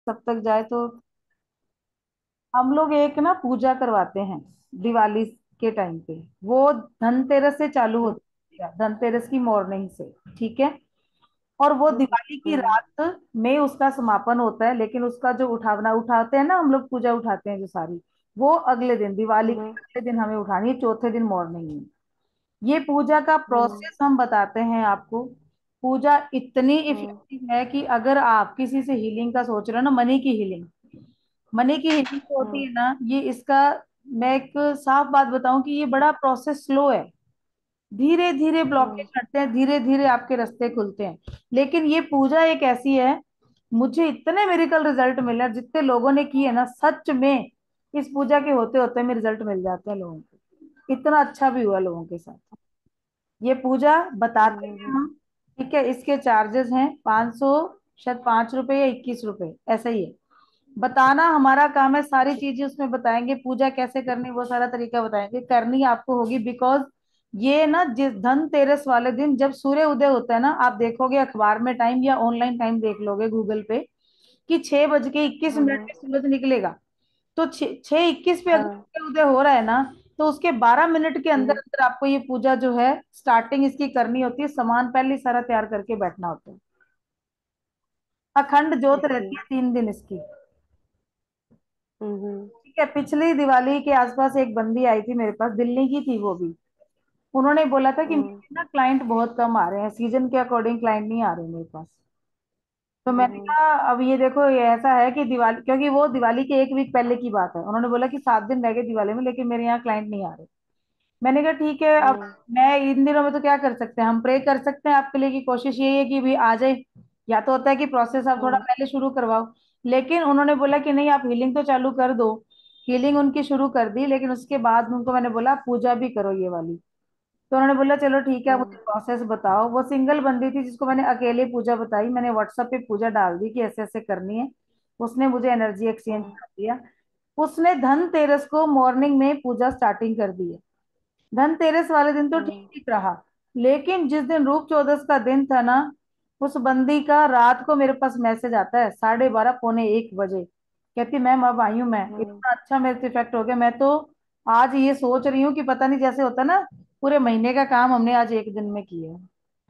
सब तक जाए तो हम लोग एक ना पूजा करवाते हैं दिवाली के टाइम पे। वो धनतेरस से चालू हम्म होती है, धनतेरस की मॉर्निंग से। ठीक है। और वो दिवाली की हम्म रात में उसका समापन होता है, लेकिन उसका जो उठावना उठाते हैं ना हम लोग, पूजा उठाते हैं जो सारी, वो अगले दिन, दिवाली के हम्म अगले दिन हमें उठानी है, चौथे दिन मॉर्निंग में। ये पूजा का हम्म प्रोसेस हम बताते हैं आपको। पूजा इतनी हम्म इफेक्टिव है कि अगर आप किसी से हीलिंग का सोच रहे हो ना, मनी की हीलिंग, मनी की हीलिंग जो होती हम्म है ना, ये इसका, मैं एक साफ बात बताऊं कि ये बड़ा प्रोसेस स्लो है। धीरे धीरे हम्म ब्लॉकेज हटते हैं, धीरे धीरे आपके रास्ते खुलते हैं। लेकिन ये पूजा एक ऐसी है, मुझे इतने मेरिकल रिजल्ट मिले हैं, जितने लोगों ने किए ना, सच में इस पूजा के होते होते में रिजल्ट मिल जाते हैं लोगों को। इतना अच्छा भी हुआ लोगों के साथ। ये पूजा बताते हैं हम्म हम। ठीक है। इसके चार्जेस हैं 500, शायद 5 रुपए या 21 रुपए, ऐसा ही है। बताना हमारा काम है, सारी चीजें उसमें बताएंगे, पूजा कैसे करनी वो सारा तरीका बताएंगे, करनी आपको होगी। बिकॉज ये ना, जिस धनतेरस वाले दिन जब सूर्य उदय होता है ना, आप देखोगे अखबार में टाइम या ऑनलाइन टाइम देख लोगे गूगल पे, कि 6:21 हम्म पे सूरज निकलेगा। तो 6:21 पे अगर हाँ सूर्य उदय हो रहा है ना, तो उसके 12 मिनट के अंदर हम्म अंदर आपको ये पूजा जो है स्टार्टिंग इसकी करनी होती है। सामान पहले ही सारा तैयार करके बैठना होता है। अखंड ज्योत ओके रहती है 3 दिन इसकी। हम्म ठीक है। पिछली दिवाली के आसपास एक बंदी आई थी मेरे पास, दिल्ली की थी वो भी। उन्होंने बोला था कि हम्म मेरे ना क्लाइंट बहुत कम आ रहे हैं, सीजन के अकॉर्डिंग क्लाइंट नहीं आ रहे मेरे पास। तो मैंने हम्म कहा अब ये देखो, ये ऐसा है कि दिवाली, क्योंकि वो दिवाली के एक वीक पहले की बात है, उन्होंने बोला कि 7 दिन रह गए दिवाली में, लेकिन मेरे यहाँ क्लाइंट नहीं आ रहे। मैंने कहा ठीक है, अब हम्म मैं इन दिनों में तो क्या कर सकते हैं, हम प्रे कर सकते हैं आपके लिए, कि कोशिश यही है कि भी आ जाए। या तो होता है कि प्रोसेस आप थोड़ा हम्म पहले शुरू करवाओ। लेकिन उन्होंने बोला कि नहीं, आप हीलिंग तो चालू कर दो। हीलिंग उनकी शुरू कर दी, लेकिन उसके बाद उनको मैंने बोला पूजा भी करो ये वाली। तो उन्होंने बोला चलो ठीक है, आप हम्म मुझे प्रोसेस बताओ। वो सिंगल बंदी थी जिसको मैंने अकेले पूजा बताई, मैंने व्हाट्सएप पे पूजा डाल दी कि ऐसे ऐसे करनी है। उसने मुझे एनर्जी एक्सचेंज हम्म कर दिया। उसने धनतेरस को मॉर्निंग में पूजा स्टार्टिंग कर दी है। धनतेरस वाले दिन तो ठीक हम्म ठीक रहा। लेकिन जिस दिन रूप चौदस का दिन था ना, उस बंदी का रात को मेरे पास मैसेज आता है 12:30 पौने 1 बजे। कहती मैम अब आई हूँ मैं, हम्म इतना अच्छा मेरे से इफेक्ट हो गया। मैं तो आज ये सोच रही हूँ कि पता नहीं, जैसे होता ना, पूरे महीने का काम हमने आज एक दिन में किया है।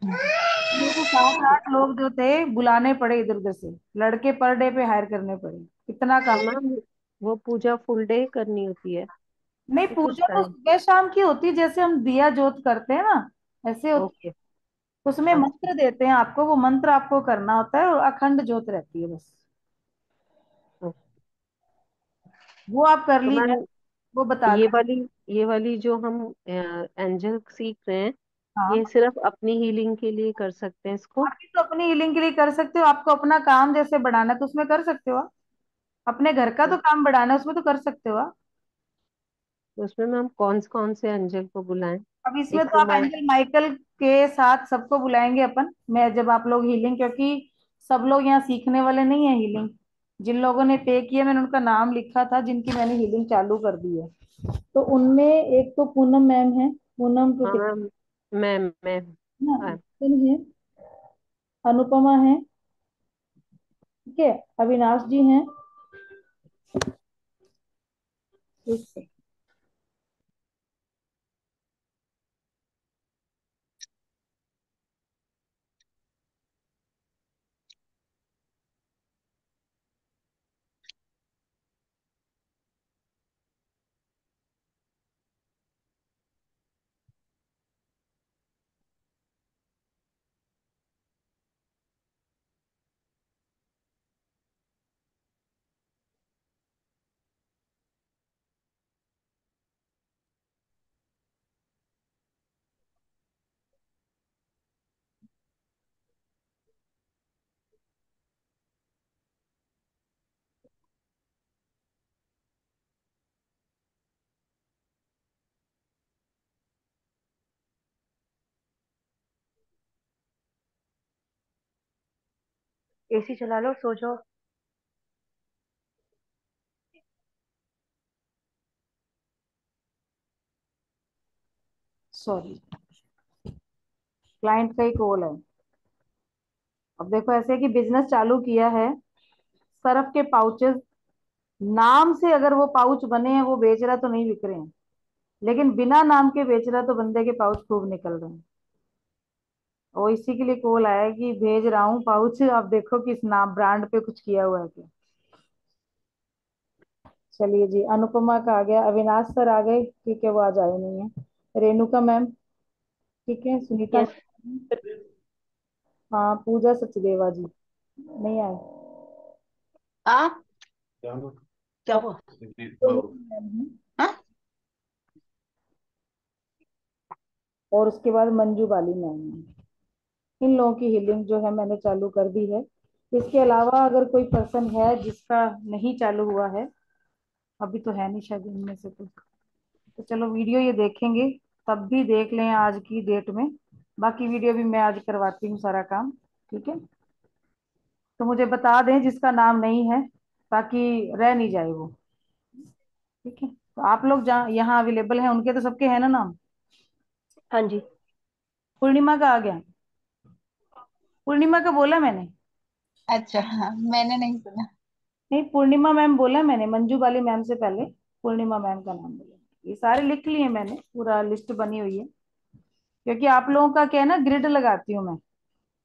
मेरे को 7-8 लोग जो थे बुलाने पड़े इधर उधर से, लड़के पर डे पे हायर करने पड़े, इतना तो काम। मैम वो पूजा फुल डे करनी होती है नहीं, कि कुछ पूजा तो टाइम? सुबह शाम की होती है, जैसे हम दिया जोत करते हैं ना, ऐसे होती ओके। है। उसमें अच्छा। मंत्र देते हैं आपको, वो मंत्र आपको करना होता है, और अखंड ज्योत रहती है बस। ओके। वो आप कर तो लीजिए, मैम वो बता ये दें। वाली ये वाली जो हम एंजल सीख रहे हैं, हाँ, ये सिर्फ अपनी हीलिंग के लिए कर सकते हैं इसको? आप भी तो अपनी हीलिंग के लिए कर सकते हो, आपको अपना काम जैसे बढ़ाना है तो उसमें कर सकते हो आप। अपने घर का तो काम बढ़ाना है, उसमें तो कर सकते हो आप। तो उसमें मैम कौन से एंजल को बुलाएं? अब इसमें एक तो तो आप मैं। एंजल माइकल के साथ सबको बुलाएंगे अपन, मैं जब आप लोग हीलिंग, क्योंकि सब लोग यहाँ सीखने वाले नहीं है हीलिंग। जिन लोगों ने पे किया, मैंने उनका नाम लिखा था, जिनकी मैंने हीलिंग चालू कर दी है। तो उनमें एक तो पूनम मैम है, पूनम हाँ टुटे मैम। मैं। ना, हाँ। मीतन है, अनुपमा है, ठीक है, अविनाश जी हैं। ठीक है। एसी चला लो, सो जाओ। सॉरी, क्लाइंट का ही कॉल है। अब देखो, ऐसे कि बिजनेस चालू किया है, सर्फ के पाउचेस, नाम से अगर वो पाउच बने हैं वो बेच रहा तो नहीं बिक रहे हैं, लेकिन बिना नाम के बेच रहा तो बंदे के पाउच खूब निकल रहे हैं। और इसी के लिए कॉल आया है कि भेज रहा हूँ पाउच, आप देखो कि इस नाम ब्रांड पे कुछ किया हुआ है क्या। चलिए जी, अनुपमा का आ गया, अविनाश सर आ गए, ठीक है वो आज आए नहीं है। रेणुका मैम, ठीक है, सुनीता यस। मैम, हाँ पूजा सचदेवा जी नहीं आए। आ क्या और हुआ? मैम हैं, हाँ? और उसके बाद मंजू बाली मैम है। इन लोगों की हीलिंग जो है मैंने चालू कर दी है। इसके अलावा अगर कोई पर्सन है जिसका नहीं चालू हुआ है, अभी तो है नहीं शायद इनमें से तो चलो वीडियो ये देखेंगे, तब भी देख लें आज की डेट में। बाकी वीडियो भी मैं आज करवाती हूँ सारा काम, ठीक है। तो मुझे बता दें जिसका नाम नहीं है, ताकि रह नहीं जाए वो, ठीक है। तो आप लोग जहाँ यहाँ अवेलेबल हैं उनके तो सबके हैं ना नाम। हाँ जी। पूर्णिमा का आ गया, पूर्णिमा का बोला मैंने। अच्छा, हाँ मैंने नहीं सुना। नहीं, पूर्णिमा मैम बोला मैंने, मंजू वाली मैम से पहले पूर्णिमा मैम का नाम बोला। ये सारे लिख लिए मैंने, पूरा लिस्ट बनी हुई है। क्योंकि आप लोगों का क्या है ना, ग्रिड लगाती हूँ मैं,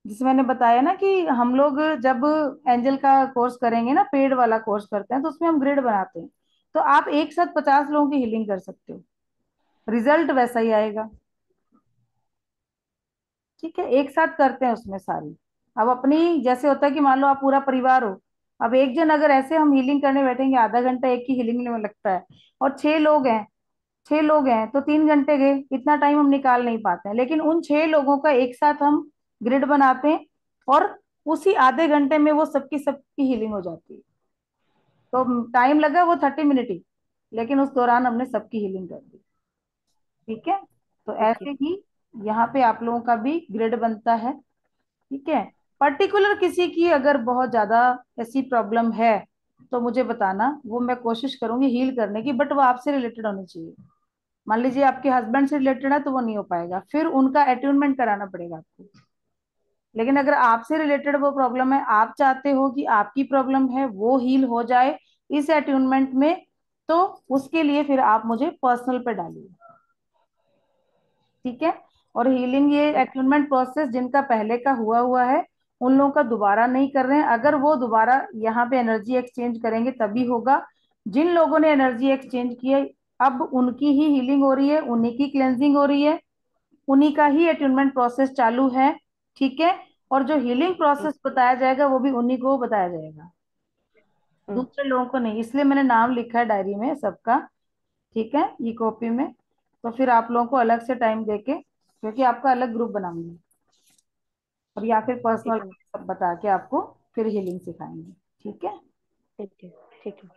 जिसमें मैंने बताया ना कि हम लोग जब एंजल का कोर्स करेंगे ना, पेड वाला कोर्स करते हैं, तो उसमें हम ग्रिड बनाते हैं। तो आप एक साथ 50 लोगों की हीलिंग कर सकते हो, रिजल्ट वैसा ही आएगा, ठीक है। एक साथ करते हैं उसमें सारी। अब अपनी जैसे होता है कि मान लो आप पूरा परिवार हो, अब एक जन अगर ऐसे हम हीलिंग करने बैठेंगे, आधा घंटा एक की हीलिंग में लगता है, और 6 लोग हैं, 6 लोग हैं तो 3 घंटे गए, इतना टाइम हम निकाल नहीं पाते हैं। लेकिन उन 6 लोगों का एक साथ हम ग्रिड बनाते हैं, और उसी आधे घंटे में वो सबकी सबकी हीलिंग हो जाती है। तो टाइम लगा वो 30 मिनट ही, लेकिन उस दौरान हमने सबकी हीलिंग कर दी, ठीक है। तो ठीक है। ऐसे ही यहाँ पे आप लोगों का भी ग्रिड बनता है, ठीक है। पर्टिकुलर किसी की अगर बहुत ज्यादा ऐसी प्रॉब्लम है तो मुझे बताना, वो मैं कोशिश करूंगी हील करने की, बट वो आपसे रिलेटेड होनी चाहिए। मान लीजिए आपके हस्बैंड से रिलेटेड है तो वो नहीं हो पाएगा, फिर उनका अट्यूनमेंट कराना पड़ेगा आपको। लेकिन अगर आपसे रिलेटेड वो प्रॉब्लम है, आप चाहते हो कि आपकी प्रॉब्लम है वो हील हो जाए इस अट्यूनमेंट में, तो उसके लिए फिर आप मुझे पर्सनल पे डालिए, ठीक है। और हीलिंग ये ठीक। अट्यूनमेंट प्रोसेस जिनका पहले का हुआ हुआ है, उन लोगों का दोबारा नहीं कर रहे हैं। अगर वो दोबारा यहाँ पे एनर्जी एक्सचेंज करेंगे तभी होगा। जिन लोगों ने एनर्जी एक्सचेंज की है, अब उनकी ही हीलिंग हो रही है, उन्हीं की क्लेंजिंग हो रही है, उन्हीं का ही अट्यूनमेंट प्रोसेस चालू है, ठीक है। और जो हीलिंग ठीक। प्रोसेस बताया जाएगा वो भी उन्हीं को बताया जाएगा, हम्म। दूसरे लोगों को नहीं। इसलिए मैंने नाम लिखा है डायरी में सबका, ठीक है, ई कॉपी में। तो फिर आप लोगों को अलग से टाइम देके, क्योंकि आपका अलग ग्रुप बनाऊंगी, और या फिर पर्सनल ठीक है। सब बता के आपको फिर हीलिंग सिखाएंगे, ठीक है। ठीक है। ठीक है।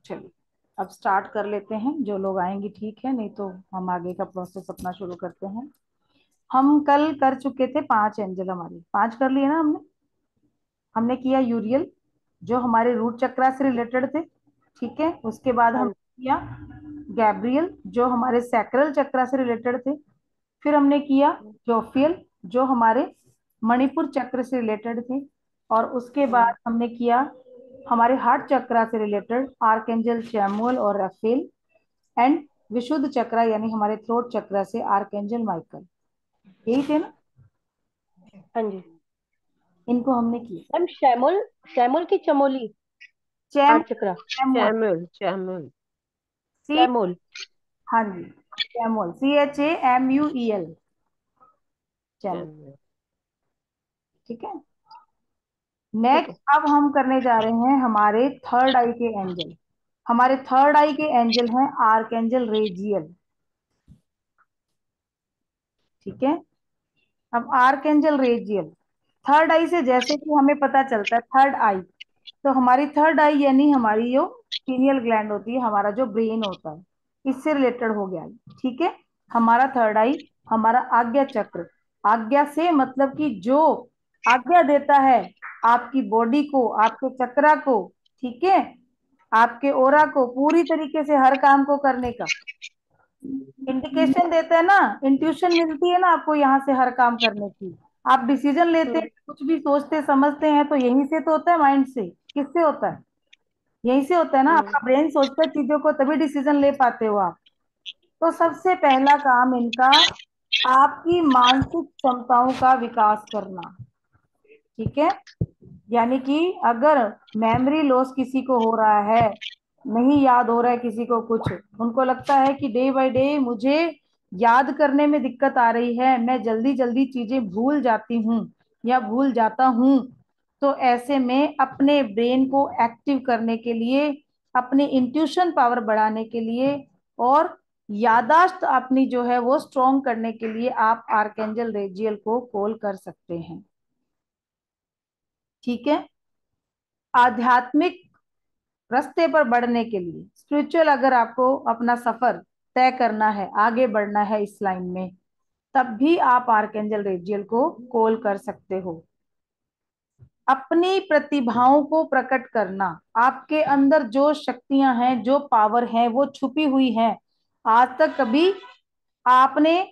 चलिए, अब स्टार्ट कर लेते हैं, जो लोग आएंगे ठीक है, नहीं तो हम आगे का प्रोसेस अपना शुरू करते हैं। हम कल कर चुके थे 5 एंजल, हमारी 5 कर लिए ना हमने। हमने किया यूरियल, जो हमारे रूट चक्रा से रिलेटेड थे, ठीक है। उसके बाद हाँ हमने किया गैब्रियल, जो हमारे सैक्रल चक्रा से रिलेटेड थे। फिर हमने किया जी। जोफियल, जो हमारे मणिपुर चक्र से रिलेटेड थे। और उसके बाद हमने किया हमारे हार्ट चक्रा से रिलेटेड आर्कएंजल चैमुअल और राफेल। एंड विशुद्ध चक्रा यानी हमारे थ्रोट चक्रा से आर्कएंजल माइकल। यही थे ना, हाँ जी। इनको हमने किया। मैम शैमुल, शैमुल की चमोली। चैम आठ चक्रा। चैमुअल, चैमुल चैमुल। सी, चैमुल। हाँ जी, चैमुअल, CHAMUEL, चैमुअल, चैमुल। ठीक है। ठीक है। नेक्स्ट अब हम करने जा रहे हैं हमारे थर्ड आई के एंजल। हमारे थर्ड आई के एंजल हैं आर्कएंजल रेजियल, ठीक है। अब आर्कएंजल रेजियल, थर्ड आई से जैसे कि हमें पता चलता है थर्ड आई, तो हमारी थर्ड आई यानी हमारी जो पीनियल ग्लैंड होती है, हमारा जो ब्रेन होता है, इससे रिलेटेड हो गया, ठीक है। हमारा थर्ड आई हमारा आज्ञा चक्र, आज्ञा से मतलब कि जो आज्ञा देता है आपकी बॉडी को, आपके चक्रा को, ठीक है, आपके ओरा को पूरी तरीके से हर काम को करने का इंडिकेशन देता है ना, इंट्यूशन मिलती है ना आपको यहाँ से हर काम करने की। आप डिसीजन लेते हैं, हम्म। कुछ भी सोचते समझते हैं तो यहीं से तो होता है, माइंड से। किससे होता है? यहीं से होता है ना, आपका ब्रेन सोचता है चीजों को, तभी डिसीजन ले पाते हो आप। तो सबसे पहला काम इनका आपकी मानसिक क्षमताओं का विकास करना। ठीक है, यानी कि अगर मेमोरी लॉस किसी को हो रहा है, नहीं याद हो रहा है किसी को कुछ, उनको लगता है कि डे बाय डे मुझे याद करने में दिक्कत आ रही है, मैं जल्दी जल्दी चीजें भूल जाती हूँ या भूल जाता हूँ, तो ऐसे में अपने ब्रेन को एक्टिव करने के लिए, अपनी इंट्यूशन पावर बढ़ाने के लिए और यादाश्त अपनी जो है वो स्ट्रॉन्ग करने के लिए आप आर्केंजल रेजियल को कॉल कर सकते हैं। ठीक है, आध्यात्मिक रास्ते पर बढ़ने के लिए, स्पिरिचुअल अगर आपको अपना सफर तय करना है, आगे बढ़ना है इस लाइन में, तब भी आप आर्केंजल रेजियल को कॉल कर सकते हो। अपनी प्रतिभाओं को प्रकट करना, आपके अंदर जो शक्तियां हैं, जो पावर है, वो छुपी हुई है, आज तक कभी आपने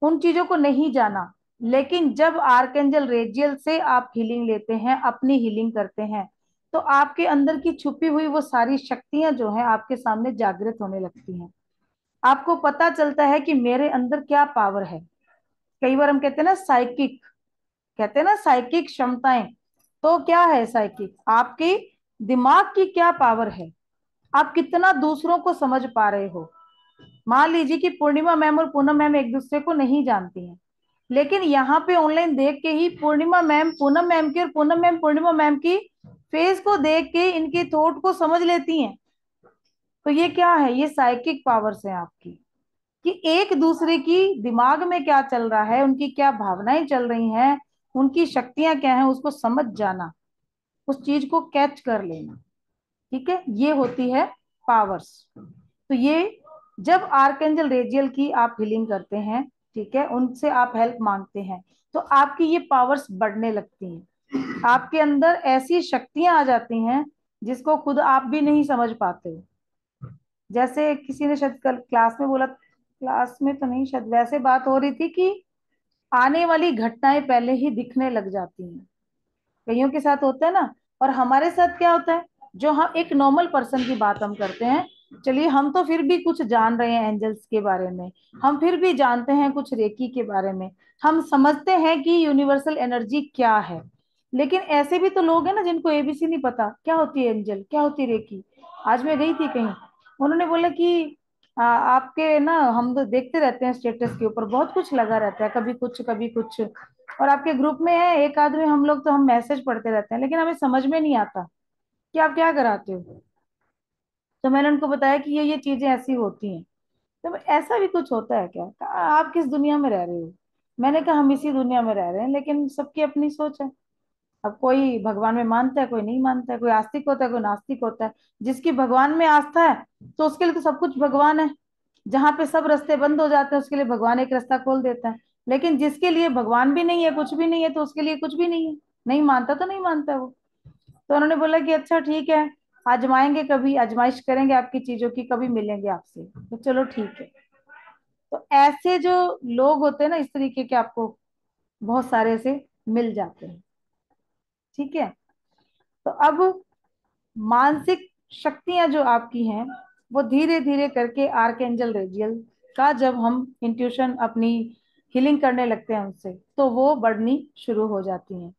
उन चीजों को नहीं जाना, लेकिन जब आर्केंजल रेजियल से आप हीलिंग लेते हैं, अपनी हीलिंग करते हैं, तो आपके अंदर की छुपी हुई वो सारी शक्तियां जो हैं आपके सामने जागृत होने लगती हैं। आपको पता चलता है कि मेरे अंदर क्या पावर है। कई बार हम कहते हैं ना साइकिक, कहते हैं ना साइकिक क्षमताएं, तो क्या है साइकिक? आपकी दिमाग की क्या पावर है, आप कितना दूसरों को समझ पा रहे हो। मान लीजिए कि पूर्णिमा मैम और पूनम मैम एक दूसरे को नहीं जानती हैं, लेकिन यहाँ पे ऑनलाइन देख के ही पूर्णिमा मैम पूनम मैम की और पूनम मैम पूर्णिमा मैम की फेस को देख के इनके थॉट को समझ लेती हैं। तो ये क्या है? ये साइकिक पावर्स है आपकी, कि एक दूसरे की दिमाग में क्या चल रहा है, उनकी क्या भावनाएं चल रही हैं, उनकी शक्तियां क्या हैं, उसको समझ जाना, उस चीज को कैच कर लेना। ठीक है, ये होती है पावर्स। तो ये जब आर्केंजल रेजियल की आप हीलिंग करते हैं, ठीक है, उनसे आप हेल्प मांगते हैं, तो आपकी ये पावर्स बढ़ने लगती हैं, आपके अंदर ऐसी शक्तियां आ जाती हैं जिसको खुद आप भी नहीं समझ पाते हो। जैसे किसी ने शायद कल क्लास में बोला, क्लास में तो नहीं, शायद वैसे बात हो रही थी कि आने वाली घटनाएं पहले ही दिखने लग जाती हैं, कईयों के साथ होता है ना। और हमारे साथ क्या होता है, जो हम एक नॉर्मल पर्सन की बात हम करते हैं, चलिए हम तो फिर भी कुछ जान रहे हैं एंजल्स के बारे में, हम फिर भी जानते हैं कुछ रेकी के बारे में, हम समझते हैं कि यूनिवर्सल एनर्जी क्या है। लेकिन ऐसे भी तो लोग हैं ना जिनको एबीसी नहीं पता, क्या होती है एंजल, क्या होती है रेकी। आज मैं गई थी कहीं, उन्होंने बोला कि आपके ना, हम तो देखते रहते हैं स्टेटस के ऊपर बहुत कुछ लगा रहता है, कभी कुछ कभी कुछ, और आपके ग्रुप में है एक आदमी, हम लोग तो हम मैसेज पढ़ते रहते हैं, लेकिन हमें समझ में नहीं आता कि आप क्या कराते हो। तो मैंने उनको बताया कि ये चीजें ऐसी होती हैं। तो ऐसा भी कुछ होता है क्या? कहा, आप किस दुनिया में रह रहे हो? मैंने कहा हम इसी दुनिया में रह रहे हैं, लेकिन सबकी अपनी सोच है। अब कोई भगवान में मानता है, कोई नहीं मानता है, कोई आस्तिक होता है, कोई नास्तिक होता है। जिसकी भगवान में आस्था है तो उसके लिए तो सब कुछ भगवान है। जहां पे सब रास्ते बंद हो जाते हैं उसके लिए भगवान एक रास्ता खोल देता है। लेकिन जिसके लिए भगवान भी नहीं है, कुछ भी नहीं है, तो उसके लिए कुछ भी नहीं है। नहीं मानता तो नहीं मानता वो। तो उन्होंने बोला कि अच्छा ठीक है, आजमाएंगे, कभी आजमाइश करेंगे आपकी चीजों की, कभी मिलेंगे आपसे। तो चलो ठीक है। तो ऐसे जो लोग होते हैं ना इस तरीके के, आपको बहुत सारे से मिल जाते हैं। ठीक है, तो अब मानसिक शक्तियां जो आपकी हैं, वो धीरे धीरे करके आर्केंजल रेजियल का जब हम इंट्यूशन अपनी हीलिंग करने लगते हैं उनसे, तो वो बढ़नी शुरू हो जाती हैं।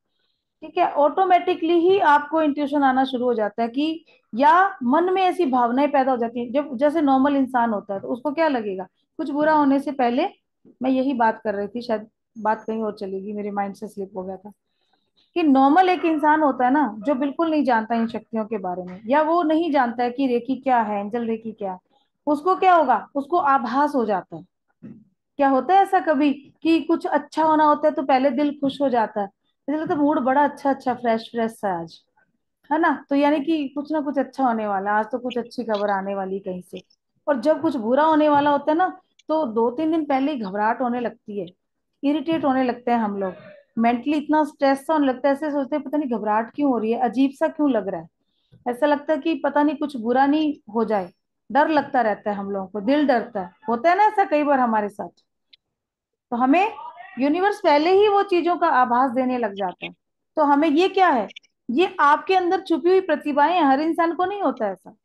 ठीक है, ऑटोमेटिकली ही आपको इंट्यूशन आना शुरू हो जाता है कि, या मन में ऐसी भावनाएं पैदा हो जाती हैं, जब जैसे नॉर्मल इंसान होता है तो उसको क्या लगेगा, कुछ बुरा होने से पहले, मैं यही बात कर रही थी, शायद बात कहीं और चलेगी, मेरे माइंड से स्लिप हो गया था, कि नॉर्मल एक इंसान होता है ना जो बिल्कुल नहीं जानता इन शक्तियों के बारे में, या वो नहीं जानता है कि रेकी क्या है, एंजल रेकी क्या है, उसको क्या होगा, उसको आभास हो जाता है। क्या होता है ऐसा कभी कि कुछ अच्छा होना होता है तो पहले दिल खुश हो जाता है, मुझे लगता है मूड बड़ा अच्छा अच्छा फ्रेश फ्रेश सा आज, है ना, तो यानी कि कुछ ना कुछ अच्छा होने वाला है, आज तो कुछ अच्छी खबर आने वाली कहीं से। और जब कुछ बुरा होने वाला होता है ना, तो 2-3 दिन पहले ही घबराहट होने लगती है, इरिटेट होने लगते हैं हम लोग, मेंटली इतना स्ट्रेस सा होने लगता है, ऐसे सोचते हैं पता नहीं घबराहट क्यों हो रही है, अजीब सा क्यों लग रहा है, ऐसा लगता है कि पता नहीं कुछ बुरा नहीं हो जाए, डर लगता रहता है हम लोगों को, दिल डरता है, होता है ना ऐसा कई बार हमारे साथ। तो हमें यूनिवर्स पहले ही वो चीजों का आभास देने लग जाता है। तो हमें ये क्या है, ये आपके अंदर छुपी हुई प्रतिभाएं हैं, हर इंसान को नहीं होता ऐसा,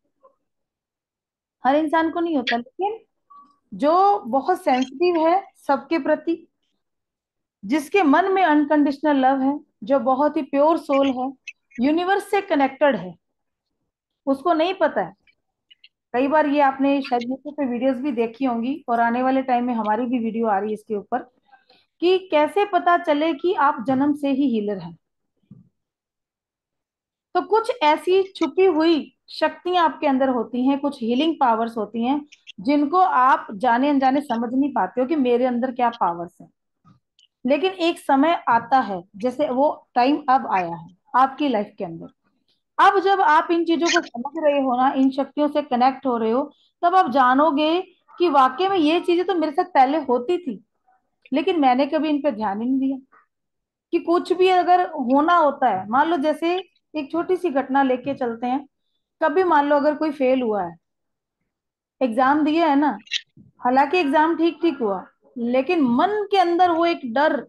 हर इंसान को नहीं होता, लेकिन जो बहुत सेंसिटिव है सबके प्रति, जिसके मन में अनकंडीशनल लव है, जो बहुत ही प्योर सोल है, यूनिवर्स से कनेक्टेड है, उसको नहीं पता है। कई बार ये आपने शायद यूट्यूब पे वीडियोस भी देखी होंगी, और आने वाले टाइम में हमारी भी वीडियो आ रही है इसके ऊपर, कि कैसे पता चले कि आप जन्म से ही हीलर हैं। तो कुछ ऐसी छुपी हुई शक्तियां आपके अंदर होती हैं, कुछ हीलिंग पावर्स होती हैं, जिनको आप जाने अनजाने समझ नहीं पाते हो कि मेरे अंदर क्या पावर्स हैं। लेकिन एक समय आता है, जैसे वो टाइम अब आया है आपकी लाइफ के अंदर, अब जब आप इन चीजों को समझ रहे हो ना, इन शक्तियों से कनेक्ट हो रहे हो, तब आप जानोगे कि वाकई में ये चीजें तो मेरे साथ पहले होती थी, लेकिन मैंने कभी इन पे ध्यान ही नहीं दिया। कि कुछ भी अगर होना होता है, मान लो जैसे एक छोटी सी घटना लेके चलते हैं, कभी मान लो अगर कोई फेल हुआ है, एग्जाम दिया है ना, हालांकि एग्जाम ठीक ठीक हुआ, लेकिन मन के अंदर वो एक डर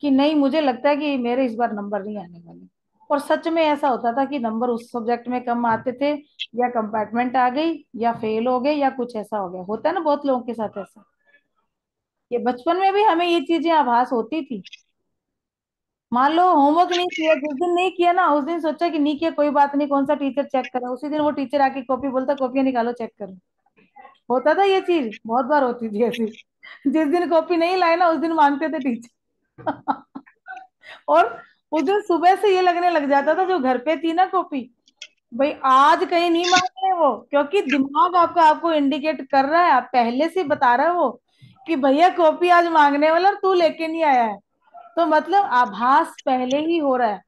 कि नहीं, मुझे लगता है कि मेरे इस बार नंबर नहीं आने वाले। और सच में ऐसा होता था कि नंबर उस सब्जेक्ट में कम आते थे, या कंपार्टमेंट आ गई, या फेल हो गए, या कुछ ऐसा हो गया। होता है ना बहुत लोगों के साथ ऐसा। ये बचपन में भी हमें ये चीजें आभास होती थी। मान लो होमवर्क नहीं किया, जिस दिन नहीं किया ना, उस दिन सोचा कि नहीं किया कोई बात नहीं, कौन सा टीचर चेक करा, उसी दिन वो टीचर आके कॉपी बोलता कॉपी निकालो चेक करो। होता था ये चीज, बहुत बार होती थी ऐसी। जिस दिन कॉपी नहीं लाए ना, उस दिन मानते थे टीचर। और उस दिन सुबह से ये लगने लग जाता था जो घर पे थी ना कॉपी, भाई आज कहीं नहीं मांग रहे वो, क्योंकि दिमाग आपका आपको इंडिकेट कर रहा है, आप पहले से बता रहा है वो कि भैया कॉपी आज मांगने वाला और तू लेके नहीं आया है। तो मतलब आभास पहले ही हो रहा है।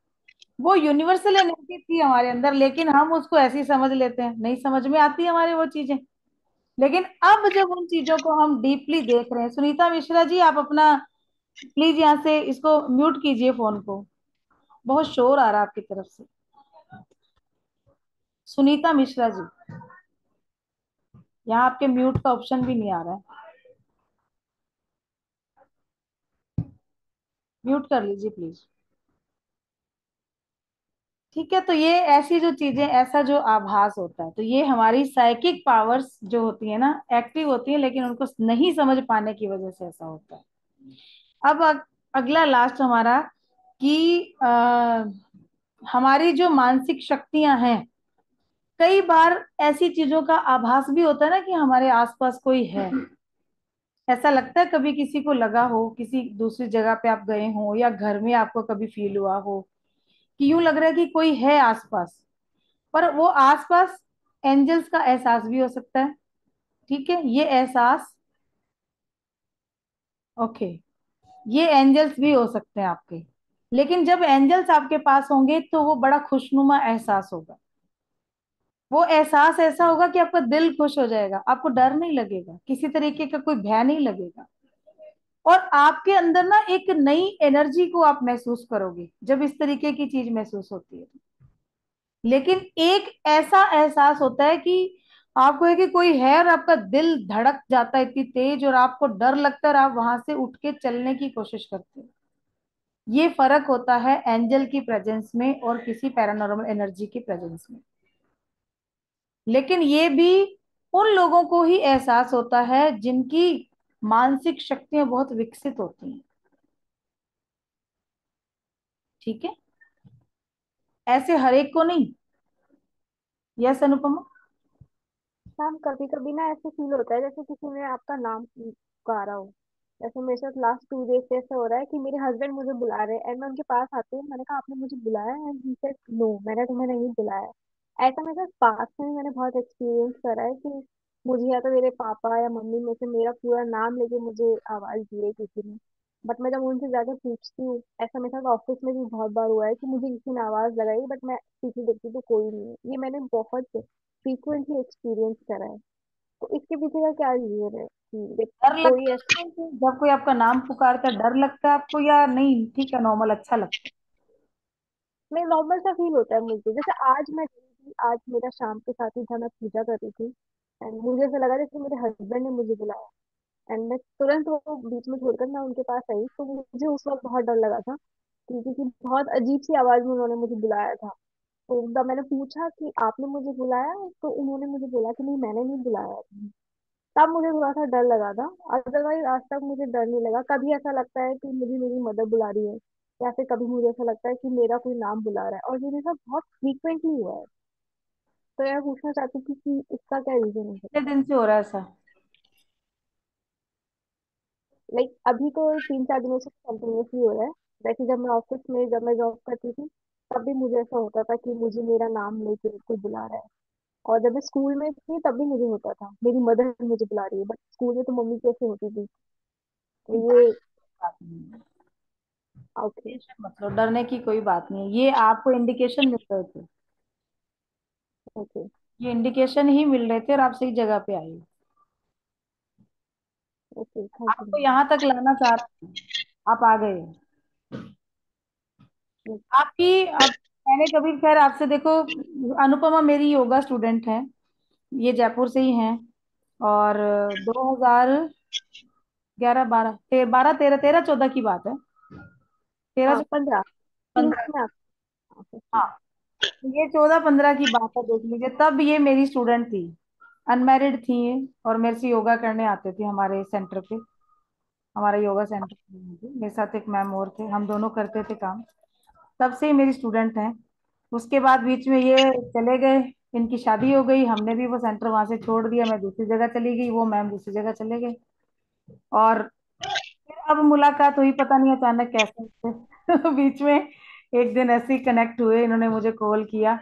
वो यूनिवर्सल एनर्जी थी हमारे अंदर, लेकिन हम उसको ऐसे ही समझ लेते हैं, नहीं समझ में आती हमारे वो चीजें। लेकिन अब जब उन चीजों को हम डीपली देख रहे हैं, सुनीता मिश्रा जी आप अपना प्लीज यहाँ से इसको म्यूट कीजिए फोन को, बहुत शोर आ रहा है आपकी तरफ से। सुनीता मिश्रा जी, यहाँ आपके म्यूट का ऑप्शन भी नहीं आ रहा है, म्यूट कर लीजिए प्लीज। ठीक है, तो ये ऐसी जो चीजें, ऐसा जो आभास होता है, तो ये हमारी साइकिक पावर्स जो होती है ना, एक्टिव होती है, लेकिन उनको नहीं समझ पाने की वजह से ऐसा होता है। अब अगला लास्ट हमारा, कि हमारी जो मानसिक शक्तियां हैं, कई बार ऐसी चीजों का आभास भी होता है ना कि हमारे आसपास कोई है। ऐसा लगता है कभी किसी को लगा हो, किसी दूसरी जगह पे आप गए हो, या घर में आपको कभी फील हुआ हो कि यूं लग रहा है कि कोई है आसपास, पर वो आसपास एंजल्स का एहसास भी हो सकता है। ठीक है, ये एहसास, ओके, ये एंजल्स भी हो सकते हैं आपके। लेकिन जब एंजल्स आपके पास होंगे तो वो बड़ा खुशनुमा एहसास होगा। वो एहसास ऐसा होगा कि आपका दिल खुश हो जाएगा, आपको डर नहीं लगेगा, किसी तरीके का कोई भय नहीं लगेगा। और आपके अंदर ना एक नई एनर्जी को आप महसूस करोगे जब इस तरीके की चीज महसूस होती है। लेकिन एक ऐसा एहसास होता है कि आपको है कि कोई है, और आपका दिल धड़क जाता है इतनी तेज, और आपको डर लगता है, और आप वहां से उठ के चलने की कोशिश करते हो। ये फर्क होता है एंजल की प्रेजेंस में और किसी पैरानॉर्मल एनर्जी की प्रेजेंस में। लेकिन ये भी उन लोगों को ही एहसास होता है जिनकी मानसिक शक्तियां बहुत विकसित होती हैं। ठीक है, ऐसे हर एक को नहीं। यस अनुपमा। मैम कभी कभी ना ऐसे फील होता है जैसे किसी ने आपका नाम पुकारा हो। जैसे मेरे साथ लास्ट 2 डेज से ऐसा हो रहा है कि मेरे हस्बैंड मुझे बुला रहे हैं एंड मैं उनके पास आती हूँ, मैंने कहा आपने मुझे बुलाया एंड ही सेड नो, मैंने तुम्हें नहीं बुलाया। ऐसा मेरे साथ पास्ट में भी मैंने बहुत एक्सपीरियंस करा है कि मुझे या तो मेरे पापा या मम्मी में से मेरा पूरा नाम लेके मुझे आवाज दी है किसी ने, बट मैं जब उनसे जाके पूछती हूँ, ऐसा मेरे साथ ऑफिस में भी बहुत बार हुआ है कि मुझे किसी ने आवाज लगाई बट मैं पीछे देखती तो कोई नहीं है। ये मैंने बहुत फ्रीक्वेंटली एक्सपीरियंस करा है। तो इसके पीछे का क्या रीजन है कि डर कोई लगता ऐसा। है आपको जब कोई आपका नाम पुकारता है? डर लगता है आपको, या नहीं ठीक है नॉर्मल अच्छा लगता नहीं, नॉर्मल सा फील होता है मुझे। जैसे आज मैं गई थी, आज मेरा शाम के साथ ही था, मैं पूजा कर रही थी एंड मुझे ऐसा लगा जैसे मेरे हस्बैंड ने मुझे बुलाया एंड मैं तुरंत वो बीच में छोड़कर मैं उनके पास आई, तो मुझे उस वक्त बहुत डर लगा था। क्योंकि बहुत अजीब सी आवाज में उन्होंने मुझे बुलाया था। तो जब मैंने पूछा कि आपने मुझे बुलाया, तो उन्होंने मुझे बोला कि नहीं, मैंने नहीं बुलाया। तब मुझे थोड़ा सा डर लगा था। अदरवाइज आज तक मुझे डर नहीं लगा। कभी ऐसा लगता है कि मुझे मेरी मदर बुला रही है, या फिर कभी मुझे ऐसा लगता है कि मेरा कोई नाम बुला रहा है, और ये मेरे साथ बहुत फ्रीक्वेंटली हुआ है। तो यार पूछना चाहती थी कि इसका क्या रीजन है। कितने दिन से हो रहा है ऐसा? लाइक अभी तो 3-4 दिनों से कंटिन्यूसली हो रहा है। वैसे जब मैं ऑफिस में, जब मैं जॉब करती थी, तब भी मुझे ऐसा होता था कि मुझे मेरा नाम लेके कोई बुला रहा है। और जब मैं स्कूल में थी तब भी मुझे होता था मेरी मदर मुझे बुला रही है, बट स्कूल में तो मम्मी कैसे होती थी। तो ये बात नहीं है, ओके। टेंशन मत लो, डरने की कोई बात नहीं है। ये आपको इंडिकेशन मिल रहे थे, ओके। ये इंडिकेशन ही मिल रहे थे और आप सही जगह पे आए हो। ओके, थैंक यू आपको मैम। यहाँ तक लाना चाह रहे थे, आप आ गए हो। आपकी अब, मैंने कभी खैर आपसे देखो, अनुपमा मेरी योगा स्टूडेंट है, ये जयपुर से ही हैं। और 2011 12 13 13 14 की बात है, हाँ, 13 15, तीन 15। में आता। हाँ, ये 14 15 की बात है, देख लीजिए, तब ये मेरी स्टूडेंट थी, अनमैरिड थी ये, और मेरे से योगा करने आते थे हमारे सेंटर पे। हमारा योगा सेंटर मेरे साथ एक मैम और थे, हम दोनों करते थे काम। तब से ही मेरी स्टूडेंट हैं। उसके बाद बीच में ये चले गए, इनकी शादी हो गई, हमने भी वो सेंटर वहां से छोड़ दिया, मैं दूसरी जगह चली गई, वो मैम दूसरी जगह चले गए। और फिर अब मुलाकात हुई, पता नहीं अचानक कैसे बीच में एक दिन ऐसे ही कनेक्ट हुए, इन्होंने मुझे कॉल किया।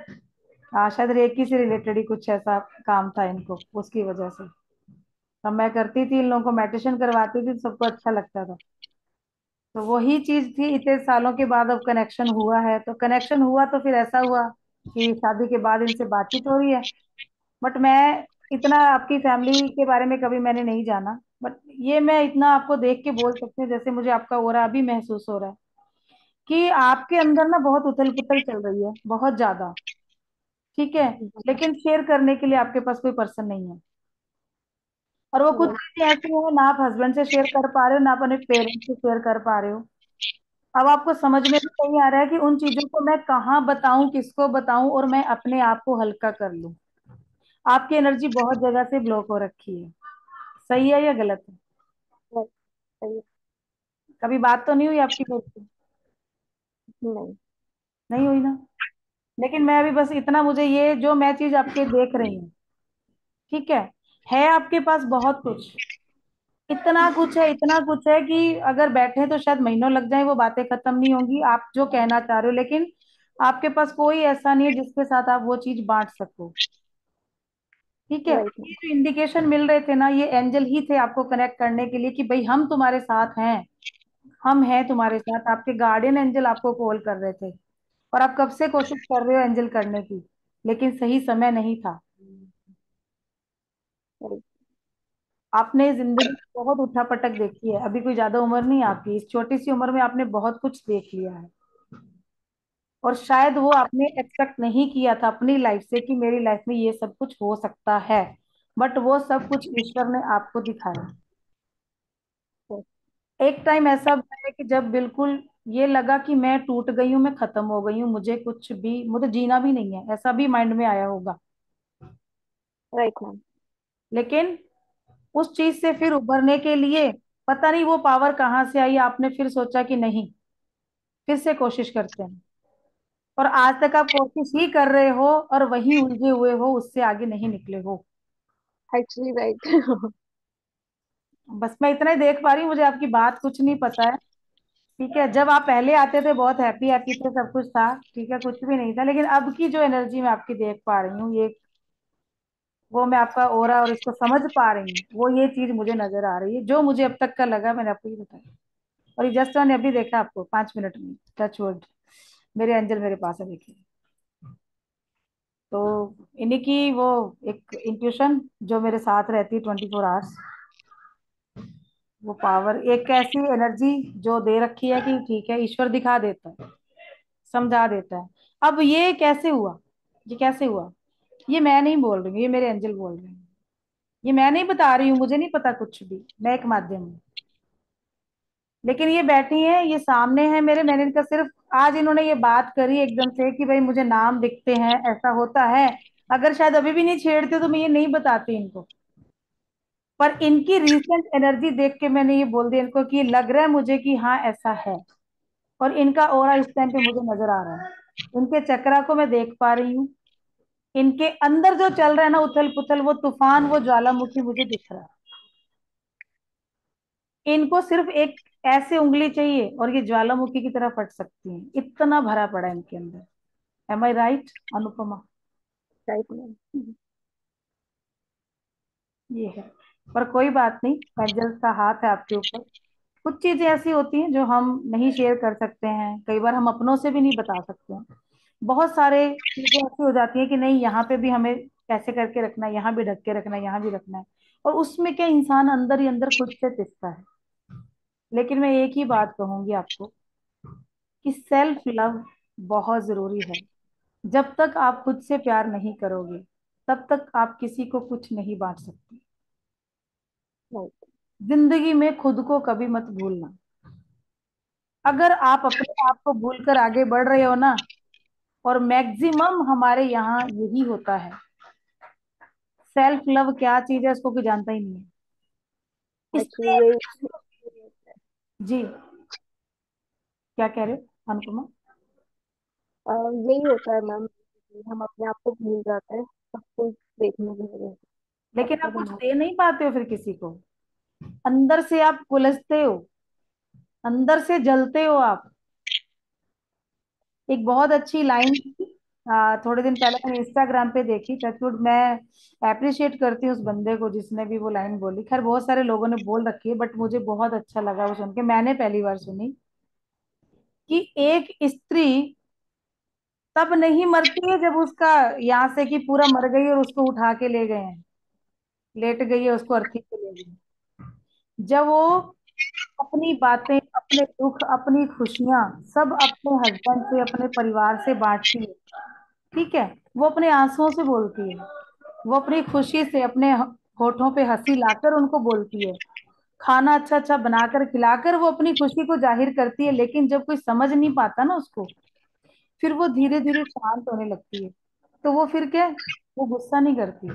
शायद रेकी से रिलेटेड ही कुछ ऐसा काम था इनको, उसकी वजह से। तब मैं करती थी, इन लोगों को मेडिटेशन करवाती थी, तो सबको अच्छा लगता था। तो वही चीज थी, इतने सालों के बाद अब कनेक्शन हुआ है, तो कनेक्शन हुआ तो फिर ऐसा हुआ कि शादी के बाद इनसे बातचीत हो रही है। बट मैं इतना आपकी फैमिली के बारे में कभी मैंने नहीं जाना, बट ये मैं इतना आपको देख के बोल सकती हूँ, जैसे मुझे आपका ओरा अभी महसूस हो रहा है कि आपके अंदर ना बहुत उथल पुथल चल रही है, बहुत ज्यादा। ठीक है, लेकिन शेयर करने के लिए आपके पास कोई पर्सन नहीं है। और वो कुछ राइट। चीजें ऐसी है, ना आप हस्बैंड से शेयर कर पा रहे हो, ना अपने पेरेंट्स से शेयर कर पा रहे हो। अब आपको समझ में भी नहीं आ रहा है कि उन चीजों को मैं कहाँ बताऊं, किसको बताऊं, और मैं अपने आप को हल्का कर लूं। आपकी एनर्जी बहुत जगह से ब्लॉक हो रखी है। सही है या गलत है? राइट। सही। कभी बात तो नहीं हुई आपकी मेरे से? नहीं। नहीं हुई ना। लेकिन मैं अभी बस इतना, मुझे ये जो मैं चीज आपके देख रही हूँ, ठीक है आपके पास बहुत कुछ, इतना कुछ है, इतना कुछ है कि अगर बैठे तो शायद महीनों लग जाए, वो बातें खत्म नहीं होंगी आप जो कहना चाह रहे हो। लेकिन आपके पास कोई ऐसा नहीं है जिसके साथ आप वो चीज बांट सको। ठीक है, राइट ये मैम। जो इंडिकेशन मिल रहे थे ना, ये एंजल ही थे आपको कनेक्ट करने के लिए कि भाई हम तुम्हारे साथ हैं, हम हैं तुम्हारे साथ। आपके गार्डियन एंजल आपको कॉल कर रहे थे, और आप कब से कोशिश कर रहे हो एंजल करने की, लेकिन सही समय नहीं था। राइट। आपने जिंदगी में बहुत उठापटक देखी है, अभी कोई ज्यादा उम्र नहीं आपकी, इस छोटी सी उम्र में आपने बहुत कुछ देख लिया है। और शायद वो आपने एक्सपेक्ट नहीं किया था अपनी लाइफ से कि मेरी लाइफ में ये सब कुछ हो सकता है, बट वो सब कुछ ईश्वर ने आपको दिखाया। एक टाइम ऐसा है कि जब बिल्कुल ये लगा कि मैं टूट गई हूँ, मैं खत्म हो गई हूँ, मुझे कुछ भी, मुझे जीना भी नहीं है, ऐसा भी माइंड में आया होगा। Right ma'am. लेकिन उस चीज से फिर उभरने के लिए पता नहीं वो पावर कहाँ से आई, आपने फिर सोचा कि नहीं, फिर से कोशिश करते हैं। और आज तक आप कोशिश ही कर रहे हो, और वहीं उलझे हुए हो, उससे आगे नहीं निकले हो। Actually right. बस मैं इतना ही देख पा रही हूँ, मुझे आपकी बात कुछ नहीं पता है। ठीक है, जब आप पहले आते थे बहुत हैप्पी हैप्पी थे, सब कुछ था, ठीक है, कुछ भी नहीं था। लेकिन अब की जो एनर्जी मैं आपकी देख पा रही हूँ, ये वो मैं आपका ओरा और इसको समझ पा रही हूँ, वो ये चीज मुझे नजर आ रही है, जो मुझे अब तक का लगा मैंने आपको ये बताया। और ये जस्ट मैंने अभी देखा आपको 5 मिनट में, टच वर्ड, मेरे एंजल मेरे पास है, देखिए। तो इन्हीं की वो एक इंट्यूशन जो मेरे साथ रहती है 24 आवर्स, वो पावर, एक ऐसी एनर्जी जो दे रखी है कि ठीक है, ईश्वर दिखा देता है, समझा देता है। अब ये कैसे हुआ, ये कैसे हुआ, ये मैं नहीं बोल रही हूँ, ये मेरे एंजल बोल रहे हैं। ये मैं नहीं बता रही हूँ, मुझे नहीं पता कुछ भी, मैं एक माध्यम हूँ। लेकिन ये बैठी हैं, ये सामने है मेरे, मैंने इनका सिर्फ आज इन्होंने ये बात करी एकदम से कि भाई मुझे नाम दिखते हैं, ऐसा होता है। अगर शायद अभी भी नहीं छेड़ते तो मैं ये नहीं बताती इनको। पर इनकी रीसेंट एनर्जी देख के मैंने ये बोल दिया इनको कि लग रहा है मुझे कि हाँ ऐसा है। और इनका ऑरा इस टाइम पे मुझे नजर आ रहा है, इनके चक्रा को मैं देख पा रही हूँ। इनके अंदर जो चल रहा है ना उथल पुथल, वो तूफान, वो ज्वालामुखी मुझे दिख रहा है। इनको सिर्फ एक ऐसे उंगली चाहिए और ये ज्वालामुखी की तरह फट सकती हैं, इतना भरा पड़ा है इनके अंदर। Am I right Anupama? Right ma'am. ये है। पर कोई बात नहीं, एंजल्स का हाथ है आपके ऊपर। कुछ चीजें ऐसी होती हैं जो हम नहीं शेयर कर सकते हैं, कई बार हम अपनों से भी नहीं बता सकते हैं। बहुत सारे चीजें ऐसी हो जाती है कि नहीं यहाँ पे भी हमें कैसे करके रखना है, यहाँ भी ढक के रखना है, यहाँ भी रखना है। और उसमें क्या इंसान अंदर ही अंदर खुद से पिसता है। लेकिन मैं एक ही बात कहूंगी आपको कि सेल्फ लव बहुत जरूरी है। जब तक आप खुद से प्यार नहीं करोगे तब तक आप किसी को कुछ नहीं बांट सकते। राइट। जिंदगी में खुद को कभी मत भूलना। अगर आप अपने आप को भूलकर आगे बढ़ रहे हो ना, और मैक्सिमम हमारे यहाँ यही होता है। सेल्फ लव क्या चीज है उसको कोई जानता ही नहीं है। एक्चुअली इससे यही जी, क्या कह रहे हो अनुपमा? यही होता है मैम, हम अपने आप को भूल जाते हैं सब कुछ देखने की वजह से। लेकिन सबका आप कुछ दिमाग। दे नहीं पाते हो फिर किसी को। अंदर से आप उलझते हो, अंदर से जलते हो आप। एक बहुत अच्छी लाइन थी, थोड़े दिन पहले मैंने इंस्टाग्राम पे देखी, टचवुड मैं अप्रिशिएट करती हूँ उस बंदे को जिसने भी वो लाइन बोली। खैर बहुत सारे लोगों ने बोल रखी है बट मुझे बहुत अच्छा लगा वो सुन के, मैंने पहली बार सुनी कि एक स्त्री तब नहीं मरती है जब उसका यहाँ से कि पूरा मर गई और उसको उठा के ले गए हैं, लेट गई है उसको अर्थी पे ले गए। जब वो अपनी बातें, अपने दुख, अपनी खुशियां सब अपने हस्बैंड से, अपने परिवार से बांटती है, ठीक है, वो अपने आंसुओं से बोलती है, वो अपनी खुशी से अपने होठों पे हंसी लाकर उनको बोलती है, खाना अच्छा अच्छा बनाकर खिलाकर वो अपनी खुशी को जाहिर करती है। लेकिन जब कोई समझ नहीं पाता ना उसको, फिर वो धीरे धीरे शांत होने लगती है। तो वो फिर क्या, वो गुस्सा नहीं करती,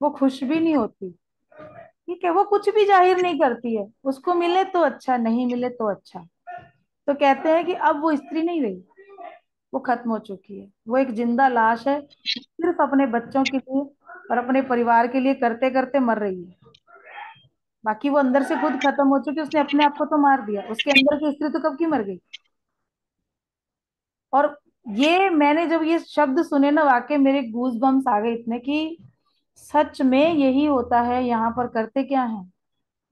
वो खुश भी नहीं होती, ठीक है, वो कुछ भी जाहिर नहीं करती है। उसको मिले तो अच्छा, नहीं मिले तो अच्छा। तो कहते हैं कि अब वो स्त्री नहीं रही, वो खत्म हो चुकी है, वो एक जिंदा लाश है, सिर्फ अपने बच्चों के लिए और अपने परिवार के लिए करते करते मर रही है। बाकी वो अंदर से खुद खत्म हो चुकी है, उसने अपने आप को तो मार दिया, उसके अंदर की स्त्री तो कब की मर गई। और ये मैंने जब ये शब्द सुने ना, वाकई मेरे गूज बम्स आ गए इतने कि सच में यही होता है। यहाँ पर करते क्या है,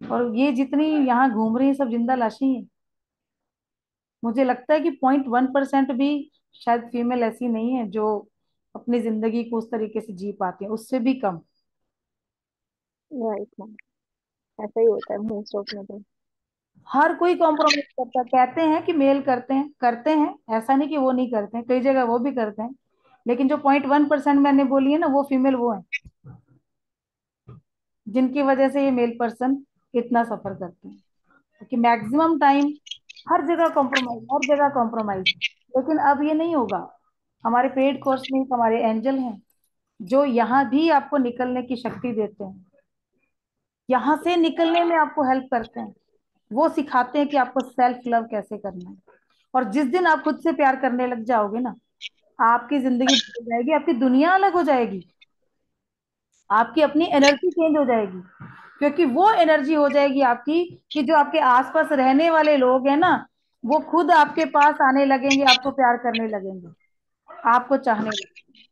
और ये जितनी यहाँ घूम रही है सब जिंदा लाशें हैं। मुझे लगता है कि 0.1% भी शायद फीमेल ऐसी नहीं है जो अपनी जिंदगी को उस तरीके से जी पाती है, उससे भी कम। राइट मैम, ऐसा ही होता है मोस्ट ऑफ में तो। हर कोई कॉम्प्रोमाइज करता है। कहते हैं कि मेल करते हैं, करते हैं, ऐसा नहीं कि वो नहीं करते हैं, कई जगह वो भी करते हैं। लेकिन जो 0.1% मैंने बोली है ना, वो फीमेल वो है जिनकी वजह से ये मेल पर्सन इतना सफर करते हैं। क्योंकि मैक्सिमम टाइम हर जगह कॉम्प्रोमाइज, हर जगह कॉम्प्रोमाइज। लेकिन अब ये नहीं होगा। हमारे पेड कोर्स में एक हमारे एंजल हैं जो यहाँ भी आपको निकलने की शक्ति देते हैं, यहाँ से निकलने में आपको हेल्प करते हैं। वो सिखाते हैं कि आपको सेल्फ लव कैसे करना है। और जिस दिन आप खुद से प्यार करने लग जाओगे ना, आपकी जिंदगी बदल जाएगी, आपकी दुनिया अलग हो जाएगी, आपकी अपनी एनर्जी चेंज हो जाएगी। क्योंकि वो एनर्जी हो जाएगी आपकी कि जो आपके आसपास रहने वाले लोग हैं ना, वो खुद आपके पास आने लगेंगे, आपको प्यार करने लगेंगे, आपको चाहने लगेंगे।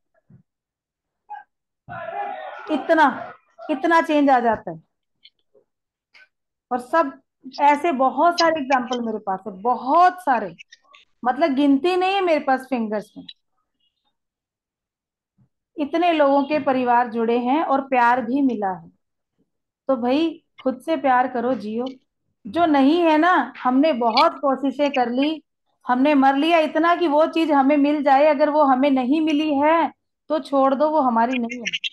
इतना इतना चेंज आ जाता है। और सब ऐसे बहुत सारे एग्जाम्पल मेरे पास है, बहुत सारे, मतलब गिनती नहीं है मेरे पास फिंगर्स में। इतने लोगों के परिवार जुड़े हैं और प्यार भी मिला है। तो भाई खुद से प्यार करो, जियो। जो नहीं है ना, हमने बहुत कोशिशें कर ली, हमने मर लिया इतना कि वो चीज हमें मिल जाए। अगर वो हमें नहीं मिली है तो छोड़ दो, वो हमारी नहीं है, राइट।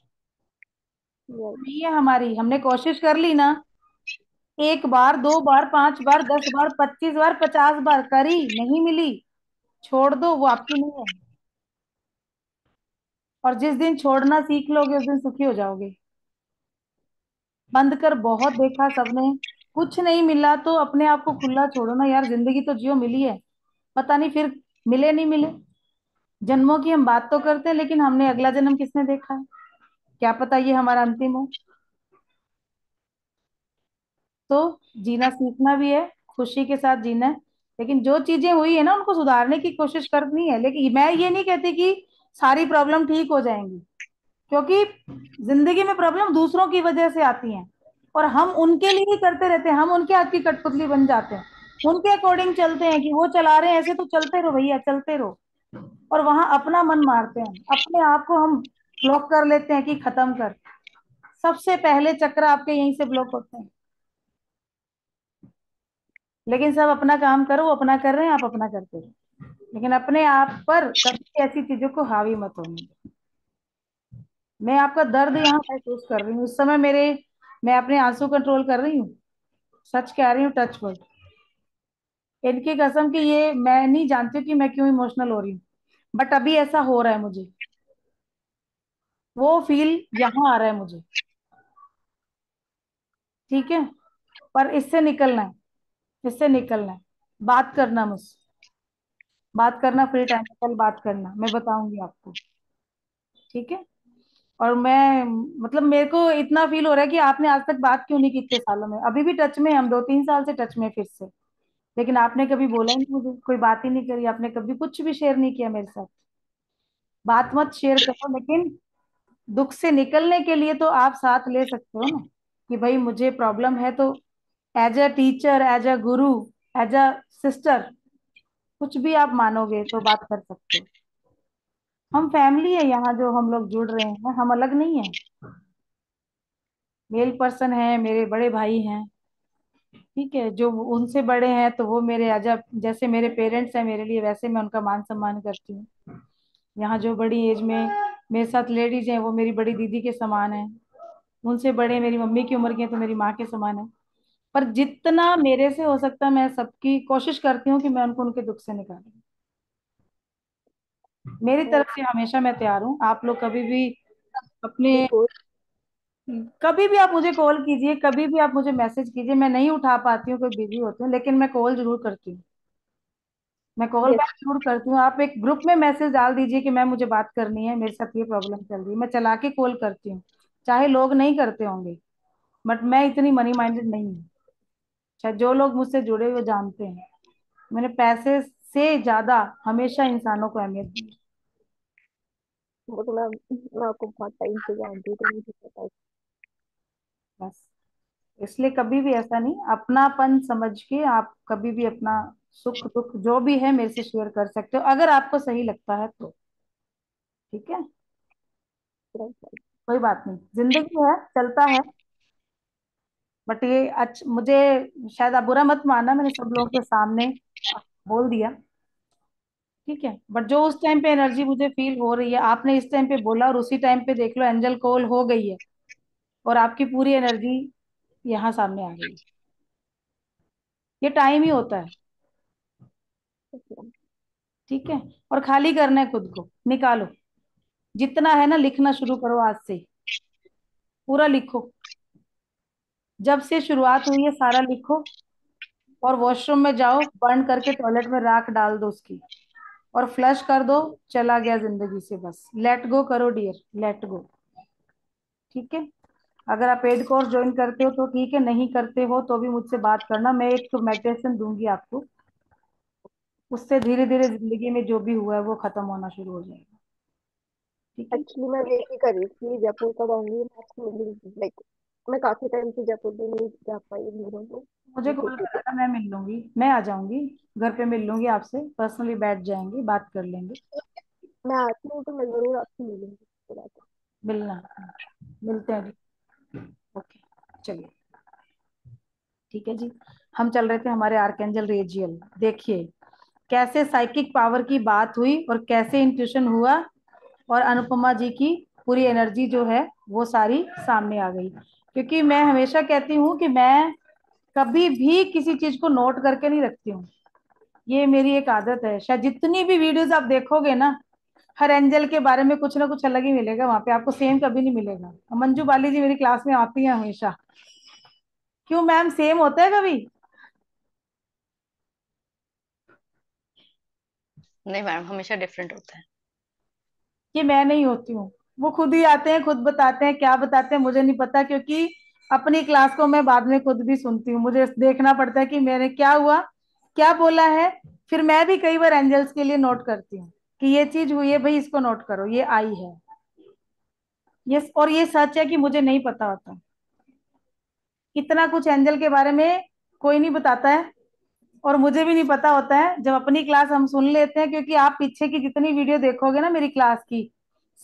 नहीं है हमारी। हमने कोशिश कर ली ना, एक बार, दो बार, 5 बार, 10 बार, 25 बार, 50 बार करी, नहीं मिली, छोड़ दो, वो आपकी नहीं है। और जिस दिन छोड़ना सीख लोगे उस दिन सुखी हो जाओगे। बंद कर बहुत देखा सबने, कुछ नहीं मिला तो अपने आप को खुला छोड़ो ना यार, जिंदगी तो जियो, मिली है, पता नहीं फिर मिले नहीं मिले। जन्मों की हम बात तो करते हैं, लेकिन हमने अगला जन्म किसने देखा है? क्या पता ये हमारा अंतिम हो। तो जीना सीखना भी है, खुशी के साथ जीना है। लेकिन जो चीजें हुई है ना, उनको सुधारने की कोशिश करनी है। लेकिन मैं ये नहीं कहती कि सारी प्रॉब्लम ठीक हो जाएंगी, क्योंकि जिंदगी में प्रॉब्लम दूसरों की वजह से आती हैं, और हम उनके लिए ही करते रहते हैं, हम उनके हाथ की कठपुतली बन जाते हैं, उनके अकॉर्डिंग चलते हैं कि वो चला रहे हैं ऐसे, तो चलते रहो भैया, चलते रहो। और वहां अपना मन मारते हैं, अपने आप को हम ब्लॉक कर लेते हैं कि खत्म कर। सबसे पहले चक्र आपके यहीं से ब्लॉक होते हैं। लेकिन सब अपना काम करो, वो अपना कर रहे हैं, आप अपना करते रहो, लेकिन अपने आप पर कभी ऐसी चीजों को हावी मत होने दो। मैं आपका दर्द यहाँ महसूस कर रही हूँ इस समय, मेरे, मैं अपने आंसू कंट्रोल कर रही हूँ, सच कह रही हूँ, टच वर्ड। इनकी कसम कि ये मैं नहीं जानती हूँ कि मैं क्यों इमोशनल हो रही हूँ, बट अभी ऐसा हो रहा है मुझे, वो फील यहाँ आ रहा है मुझे। ठीक है, पर इससे निकलना है, इससे निकलना है। बात करना मुझसे, बात करना फ्री टाइम में, कल बात करना, मैं बताऊंगी आपको। ठीक है। और मैं, मतलब मेरे को इतना फील हो रहा है कि आपने आज तक बात क्यों नहीं की इतने सालों में। अभी भी टच में हैं हम, 2-3 साल से टच में हैं फिर से, लेकिन आपने कभी बोला ही नहीं मुझे, कोई बात ही नहीं करी आपने, कभी कुछ भी शेयर नहीं किया मेरे साथ। बात मत शेयर करो, लेकिन दुख से निकलने के लिए तो आप साथ ले सकते हो ना, कि भाई मुझे प्रॉब्लम है, तो as a teacher, as a guru, as a sister, कुछ भी आप मानोगे तो बात कर सकते हो। हम फैमिली है यहाँ, जो हम लोग जुड़ रहे हैं, हम अलग नहीं है। मेल पर्सन है, मेरे बड़े भाई हैं, ठीक है, जो उनसे बड़े हैं तो वो मेरे अजब, जैसे मेरे पेरेंट्स हैं मेरे लिए, वैसे मैं उनका मान सम्मान करती हूँ। यहाँ जो बड़ी एज में मेरे साथ लेडीज हैं, वो मेरी बड़ी दीदी के समान है, उनसे बड़े मेरी मम्मी की उम्र के हैं तो मेरी माँ के समान है। पर जितना मेरे से हो सकता है, मैं सबकी कोशिश करती हूँ कि मैं उनको उनके दुख से निकालूं। मेरी और तरफ से हमेशा मैं तैयार हूँ, आप लोग कभी भी अपने, बिल्कुल। कभी भी आप मुझे कॉल कीजिए, कभी भी आप मुझे मैसेज कीजिए, मैं नहीं उठा पाती हूँ, कोई बिजी होती हूँ, लेकिन मैं कॉल जरूर करती हूँ, मैं कॉल यस। बैक जरूर करती हूँ। आप एक ग्रुप में मैसेज डाल दीजिए कि मैम मुझे बात करनी है, मेरे साथ ये प्रॉब्लम चल रही है, मैं चला के कॉल करती हूँ। चाहे लोग नहीं करते होंगे, बट मैं इतनी मनी माइंडेड नहीं हूँ। चाहे जो लोग मुझसे जुड़े हुए जानते हैं, मैंने पैसे से ज्यादा हमेशा इंसानों को अहमियत दी है। वो तो मैं आपको बहुत टाइम से जानती हूँ, तो मुझे पता है। बस इसलिए कभी भी ऐसा नहीं, अपनापन समझ के आप कभी भी अपना सुख दुख जो भी है मेरे से शेयर कर सकते हो, अगर आपको सही लगता है तो। ठीक है, कोई बात नहीं, जिंदगी है, चलता है। बट ये अच्छा, मुझे शायद आप बुरा मत मानना, मैंने सब लोगों के सामने बोल दिया, ठीक है, बट जो उस टाइम पे एनर्जी मुझे फील हो रही है, आपने इस टाइम पे बोला, और उसी टाइम पे देख लो एंजल कॉल हो गई है, और आपकी पूरी एनर्जी यहाँ सामने आ गई। ये टाइम ही होता है। ठीक है, और खाली करना है खुद को, निकालो जितना है ना, लिखना शुरू करो आज से, पूरा लिखो, जब से शुरुआत हुई है सारा लिखो। और वॉशरूम में जाओ, बंद करके टॉयलेट में राख डाल दो उसकी, और फ्लश कर दो, चला गया जिंदगी से, बस लेट गो करो डियर, लेट गो। ठीक है, अगर आप पेड कोर्स ज्वाइन करते हो तो ठीक है, नहीं करते हो तो भी मुझसे बात करना, मैं एक मेडिटेशन दूंगी आपको, उससे धीरे धीरे जिंदगी में जो भी हुआ है वो खत्म होना शुरू हो जाएगा। ठीक है, एक्चुअली मैं वेट ही कर रही थी जयपुर कब आऊंगी, मैं आपसे मिलूंगी। लाइक मैं काफी टाइम से जयपुर भी नहीं जा पाई मिलने को। मुझे मैं कॉल सोची कर थी लेना, मैं मिल लूंगी, मैं आ जाऊंगी, घर पे मिल लूंगी आपसे, पर्सनली बैठ जाएंगे, बात कर लेंगे। मैं आती हूँ तो मैं जरूर आपसे मिलूंगी उसके बाद। मिलना, मिलते हैं जी। ओके, चलिए, ठीक है जी। हम चल रहे थे हमारे आर्केंजल रेजियल, देखिए कैसे साइकिक पावर की बात हुई और कैसे इंट्यूशन हुआ, और अनुपमा जी की पूरी एनर्जी जो है वो सारी सामने आ गई। क्योंकि मैं हमेशा कहती हूँ कि मैं कभी भी किसी चीज को नोट करके नहीं रखती हूँ। ये मेरी एक आदत है। शायद जितनी भी वीडियोस आप देखोगे ना, हर एंजल के बारे में कुछ ना कुछ अलग ही मिलेगा वहां पे, आपको सेम कभी नहीं मिलेगा। मंजू बाली जी मेरी क्लास में आती है हमेशा। क्यों मैम, सेम होता है कभी? नहीं मैम, हमेशा डिफरेंट होता है। कि मैं नहीं होती हूँ। वो खुद ही आते हैं, खुद बताते हैं, क्या बताते हैं मुझे नहीं पता, क्योंकि अपनी क्लास को मैं बाद में खुद भी सुनती हूँ। मुझे देखना पड़ता है कि मैंने क्या हुआ, क्या बोला है। फिर मैं भी कई बार एंजल्स के लिए नोट करती हूँ कि ये चीज हुई है भाई, इसको नोट करो, ये आई है। ये और ये सच है कि मुझे नहीं पता होता इतना कुछ एंजल के बारे में, कोई नहीं बताता है। और मुझे भी नहीं पता होता है, जब अपनी क्लास हम सुन लेते हैं, क्योंकि आप पीछे की जितनी वीडियो देखोगे ना मेरी क्लास की,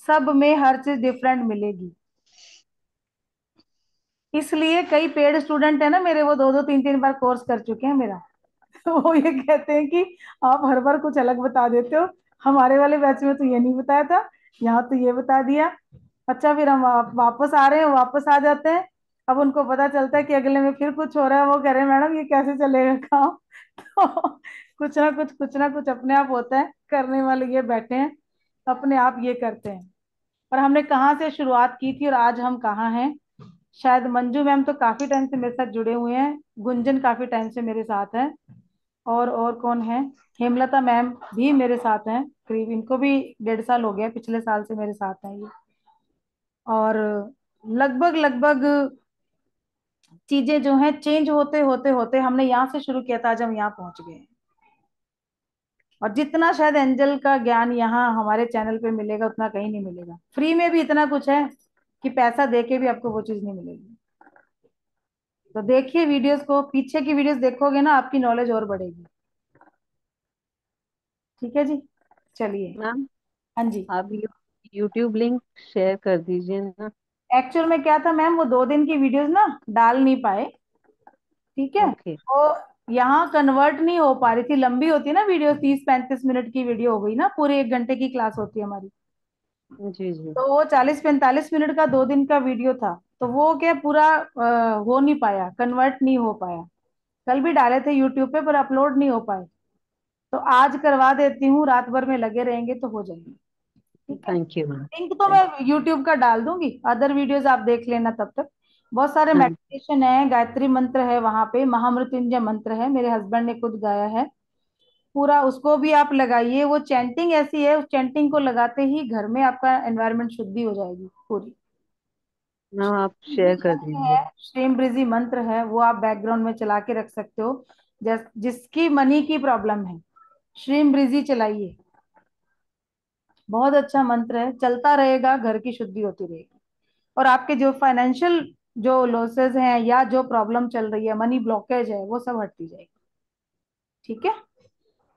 सब में हर चीज डिफरेंट मिलेगी। इसलिए कई पेड स्टूडेंट है ना मेरे, वो दो दो तीन तीन बार कोर्स कर चुके हैं मेरा। तो वो ये कहते हैं कि आप हर बार कुछ अलग बता देते हो, हमारे वाले बैच में तो ये नहीं बताया था, यहाँ तो ये बता दिया। अच्छा, फिर हम वापस आ रहे हैं, वापस आ जाते हैं। अब उनको पता चलता है कि अगले में फिर कुछ हो रहा है, वो कह रहे हैं मैडम ये कैसे चलेगा काम। तो कुछ ना कुछ अपने आप होता है, करने वाले ये बैठे हैं, अपने आप ये करते हैं। और हमने कहाँ से शुरुआत की थी और आज हम कहाँ हैं। शायद मंजू मैम तो काफी टाइम से मेरे साथ जुड़े हुए हैं, गुंजन काफी टाइम से मेरे साथ है, और कौन है, हेमलता मैम भी मेरे साथ हैं, करीब इनको भी 1.5 साल हो गया, पिछले साल से मेरे साथ हैं ये। और लगभग लगभग चीजें जो हैं चेंज होते होते होते, हमने यहाँ से शुरू किया था, आज हम यहाँ पहुंच गए हैं। और जितना शायद एंजल का ज्ञान यहाँ हमारे चैनल पे मिलेगा उतना कहीं नहीं मिलेगा। फ्री में भी इतना कुछ है कि पैसा दे के भी आपको वो चीज नहीं मिलेगी। तो देखिए वीडियोस को, पीछे की वीडियोस देखोगे ना, आपकी नॉलेज और बढ़ेगी। ठीक है जी, चलिए। मैम हाँ जी। आप यूट्यूब लिंक शेयर कर दीजिए ना। एक्चुअल में क्या था मैम, वो 2 दिन की वीडियोस ना डाल नहीं पाए। ठीक है। ओके। वो यहाँ कन्वर्ट नहीं हो पा रही थी, लंबी होती है ना वीडियो, 30-35 मिनट की वीडियो हो गई ना, पूरे 1 घंटे की क्लास होती है हमारी। जी जी। तो वो 40-45 मिनट का 2 दिन का वीडियो था, तो वो क्या पूरा हो नहीं पाया, कन्वर्ट नहीं हो पाया। कल भी डाले थे यूट्यूब पे पर अपलोड नहीं हो पाए। तो आज करवा देती हूँ, रात भर में लगे रहेंगे तो हो जाएंगे। ठीक है। Thank you ma'am. लिंक तो मैं यूट्यूब का डाल दूंगी, अदर वीडियोस आप देख लेना तब तक। बहुत सारे हाँ। मेडिटेशन है, गायत्री मंत्र है वहां पे, महामृत्युंजय मंत्र है, मेरे हस्बैंड ने खुद गाया है पूरा, उसको भी आप लगाइए। वो चैंटिंग ऐसी है, उस चैंटिंग को लगाते ही घर में आपका एनवायरनमेंट शुद्धि हो जाएगी पूरी। मैम आप शेयर ब्रिजी कर मंत्र है, दीजिए। श्रीम ब्रिजी मंत्र है, वो आप बैकग्राउंड में चला के रख सकते हो। जिसकी मनी की प्रॉब्लम है, श्रीम ब्रिजी चलाइए, बहुत अच्छा मंत्र है, चलता रहेगा, घर की शुद्धि होती रहेगी। और आपके जो फाइनेंशियल जो लॉसेस हैं या जो प्रॉब्लम चल रही है, मनी ब्लॉकेज है, वो सब हटती जाएगी। ठीक है,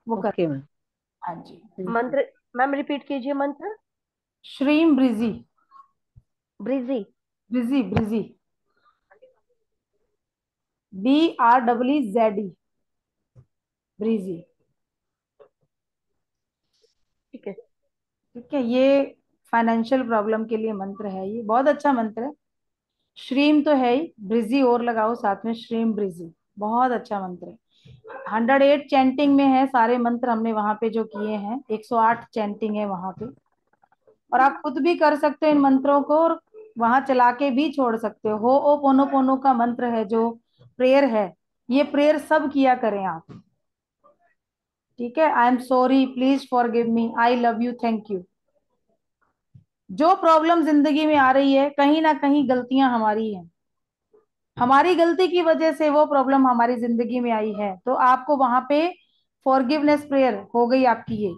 वो कर। Okay ma'am. हाँ जी। Thank you. मंत्र मैम रिपीट कीजिए मंत्र। श्रीम ब्रिजी, ब्रिजी। ब्रिजी ब्रिजी, BREEZ, ब्रिजी। ठीक है। ठीक है, ये फाइनेंशियल प्रॉब्लम के लिए मंत्र है, ये बहुत अच्छा मंत्र है। श्रीम तो है ही, ब्रिजी और लगाओ साथ में, श्रीम ब्रिजी, बहुत अच्छा मंत्र है। 108 चैंटिंग में है सारे मंत्र, हमने वहां पे जो किए हैं, 108 चैंटिंग है वहां पे। और आप खुद भी कर सकते हो इन मंत्रों को, और वहां चला के भी छोड़ सकते हो ओ पोनो पोनो का मंत्र है जो प्रेयर है, ये प्रेयर सब किया करें आप। ठीक है, I am sorry, please forgive me, I love you, thank you. जो प्रॉब्लम जिंदगी में आ रही है, कहीं ना कहीं गलतियां हमारी हैं, हमारी गलती की वजह से वो प्रॉब्लम हमारी जिंदगी में आई है, तो आपको वहां पे फॉरगिवनेस प्रेयर हो गई आपकी ये,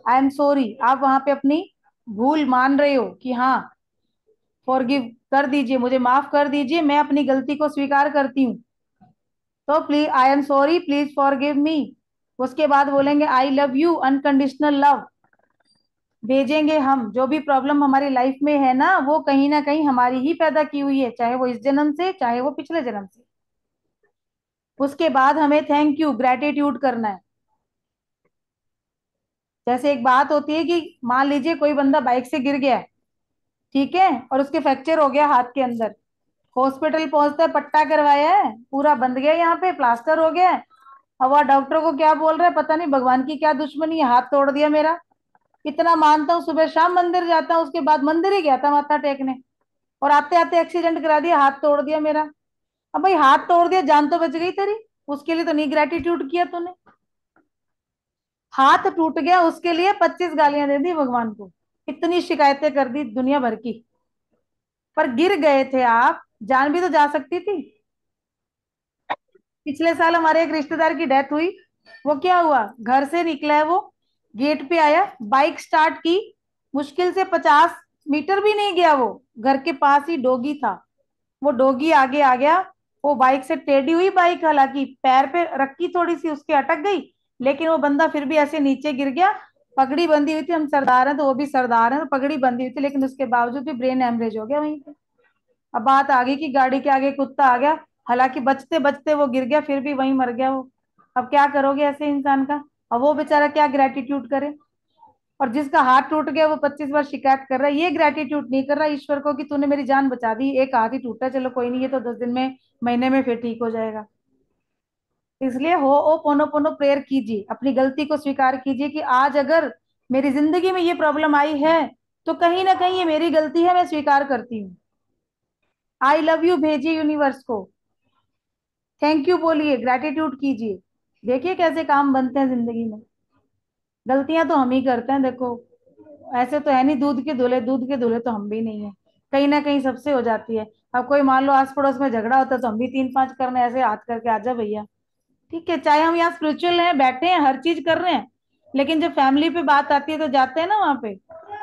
आई एम सॉरी, आप वहां पे अपनी भूल मान रहे हो कि हाँ, फॉरगिव कर दीजिए, मुझे माफ कर दीजिए, मैं अपनी गलती को स्वीकार करती हूँ। तो please, I am sorry, please forgive me. उसके बाद बोलेंगे I love you, unconditional love भेजेंगे हम। जो भी प्रॉब्लम हमारी लाइफ में है ना, वो कहीं ना कहीं हमारी ही पैदा की हुई है, चाहे वो इस जन्म से, चाहे वो पिछले जन्म से। उसके बाद हमें थैंक यू, ग्रेटिट्यूड करना है। जैसे एक बात होती है कि मान लीजिए कोई बंदा बाइक से गिर गया है, ठीक है, और उसके फ्रैक्चर हो गया हाथ के अंदर, हॉस्पिटल पहुंचते पट्टा करवाया है, पूरा बंद गया, यहाँ पे प्लास्टर हो गया है। अब वह डॉक्टर को क्या बोल रहा है पता नहीं, भगवान की क्या दुश्मनी है, हाथ तोड़ दिया मेरा। इतना मानता हूँ, सुबह शाम मंदिर जाता हूँ, उसके बाद मंदिर ही गया था माथा टेकने, और आते आते एक्सीडेंट करा दिया, हाथ तोड़ दिया मेरा। अब भाई हाथ तोड़ दिया, जान तो बच गई तेरी, उसके लिए तो नहीं ग्रेटिट्यूड किया तूने। हाथ टूट गया उसके लिए 25 गालियां दे दी भगवान को, इतनी शिकायतें कर दी दुनिया भर की, पर गिर गए थे आप, जान भी तो जा सकती थी। पिछले साल हमारे एक रिश्तेदार की डेथ हुई, वो क्या हुआ, घर से निकला है वो, गेट पे आया, बाइक स्टार्ट की, मुश्किल से 50 मीटर भी नहीं गया, वो घर के पास ही डोगी था, वो डोगी आगे आ गया। वो बाइक से टेढ़ी हुई बाइक, हालांकि पैर पे रखी थोड़ी सी, उसके अटक गई, लेकिन वो बंदा फिर भी ऐसे नीचे गिर गया। पगड़ी बंधी हुई थी, हम सरदार हैं तो वो भी सरदार हैं, तो पगड़ी बंधी हुई थी, लेकिन उसके बावजूद भी ब्रेन हेमरेज हो गया वहीं पे। अब बात आ गई कि गाड़ी के आगे कुत्ता आ गया, हालांकि बचते बचते वो गिर गया, फिर भी वहीं मर गया वो। अब क्या करोगे ऐसे इंसान का, अब वो बेचारा क्या ग्रेटिट्यूड करे। और जिसका हाथ टूट गया वो 25 बार शिकायत कर रहा है, ये ग्रेटिट्यूड नहीं कर रहा ईश्वर को कि तूने मेरी जान बचा दी, एक हाथ ही टूटा, चलो कोई नहीं, ये तो 10 दिन में, महीने में फिर ठीक हो जाएगा। इसलिए हो ओ पोनो पोनो प्रेयर कीजिए, अपनी गलती को स्वीकार कीजिए कि आज अगर मेरी जिंदगी में ये प्रॉब्लम आई है तो कहीं ना कहीं ये मेरी गलती है, मैं स्वीकार करती हूँ। आई लव यू भेजिए यूनिवर्स को, थैंक यू बोलिए, ग्रेटिट्यूड कीजिए, देखिए कैसे काम बनते हैं जिंदगी में। गलतियां तो हम ही करते हैं देखो, ऐसे तो है नहीं दूध के धुले, दूध के धुले तो हम भी नहीं है, कहीं ना कहीं सबसे हो जाती है। अब कोई मान लो आस पड़ोस में झगड़ा होता है तो हम भी 3-5 करने ऐसे हाथ करके आजा भैया, ठीक है, चाहे हम यहाँ स्पिरिचुअल हैं, बैठे हैं, हर चीज कर रहे हैं, लेकिन जब फैमिली पे बात आती है तो जाते हैं ना वहां पे।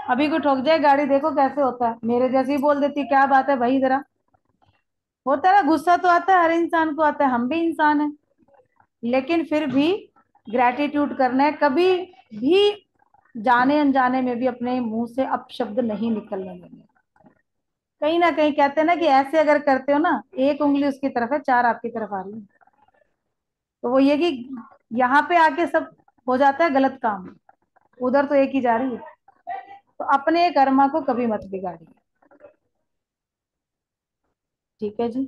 अभी कोई ठोक जाए गाड़ी, देखो कैसे होता है, मेरे जैसे ही बोल देती क्या बात है भाई जरा, होता है ना, गुस्सा तो आता है, हर इंसान को आता है, हम भी इंसान हैं, लेकिन फिर भी ग्रेटिट्यूड करना है, कभी भी जाने अनजाने में भी अपने मुंह से अपशब्द नहीं निकलने देंगे। कहीं ना कहीं कहते हैं ना कि ऐसे अगर करते हो ना, एक उंगली उसकी तरफ है, 4 आपकी तरफ आ रही है, तो वो ये कि यहाँ पे आके सब हो जाता है गलत काम, उधर तो एक ही जा रही है। तो अपने कर्मा को कभी मत बिगाड़िए, ठीक है जी।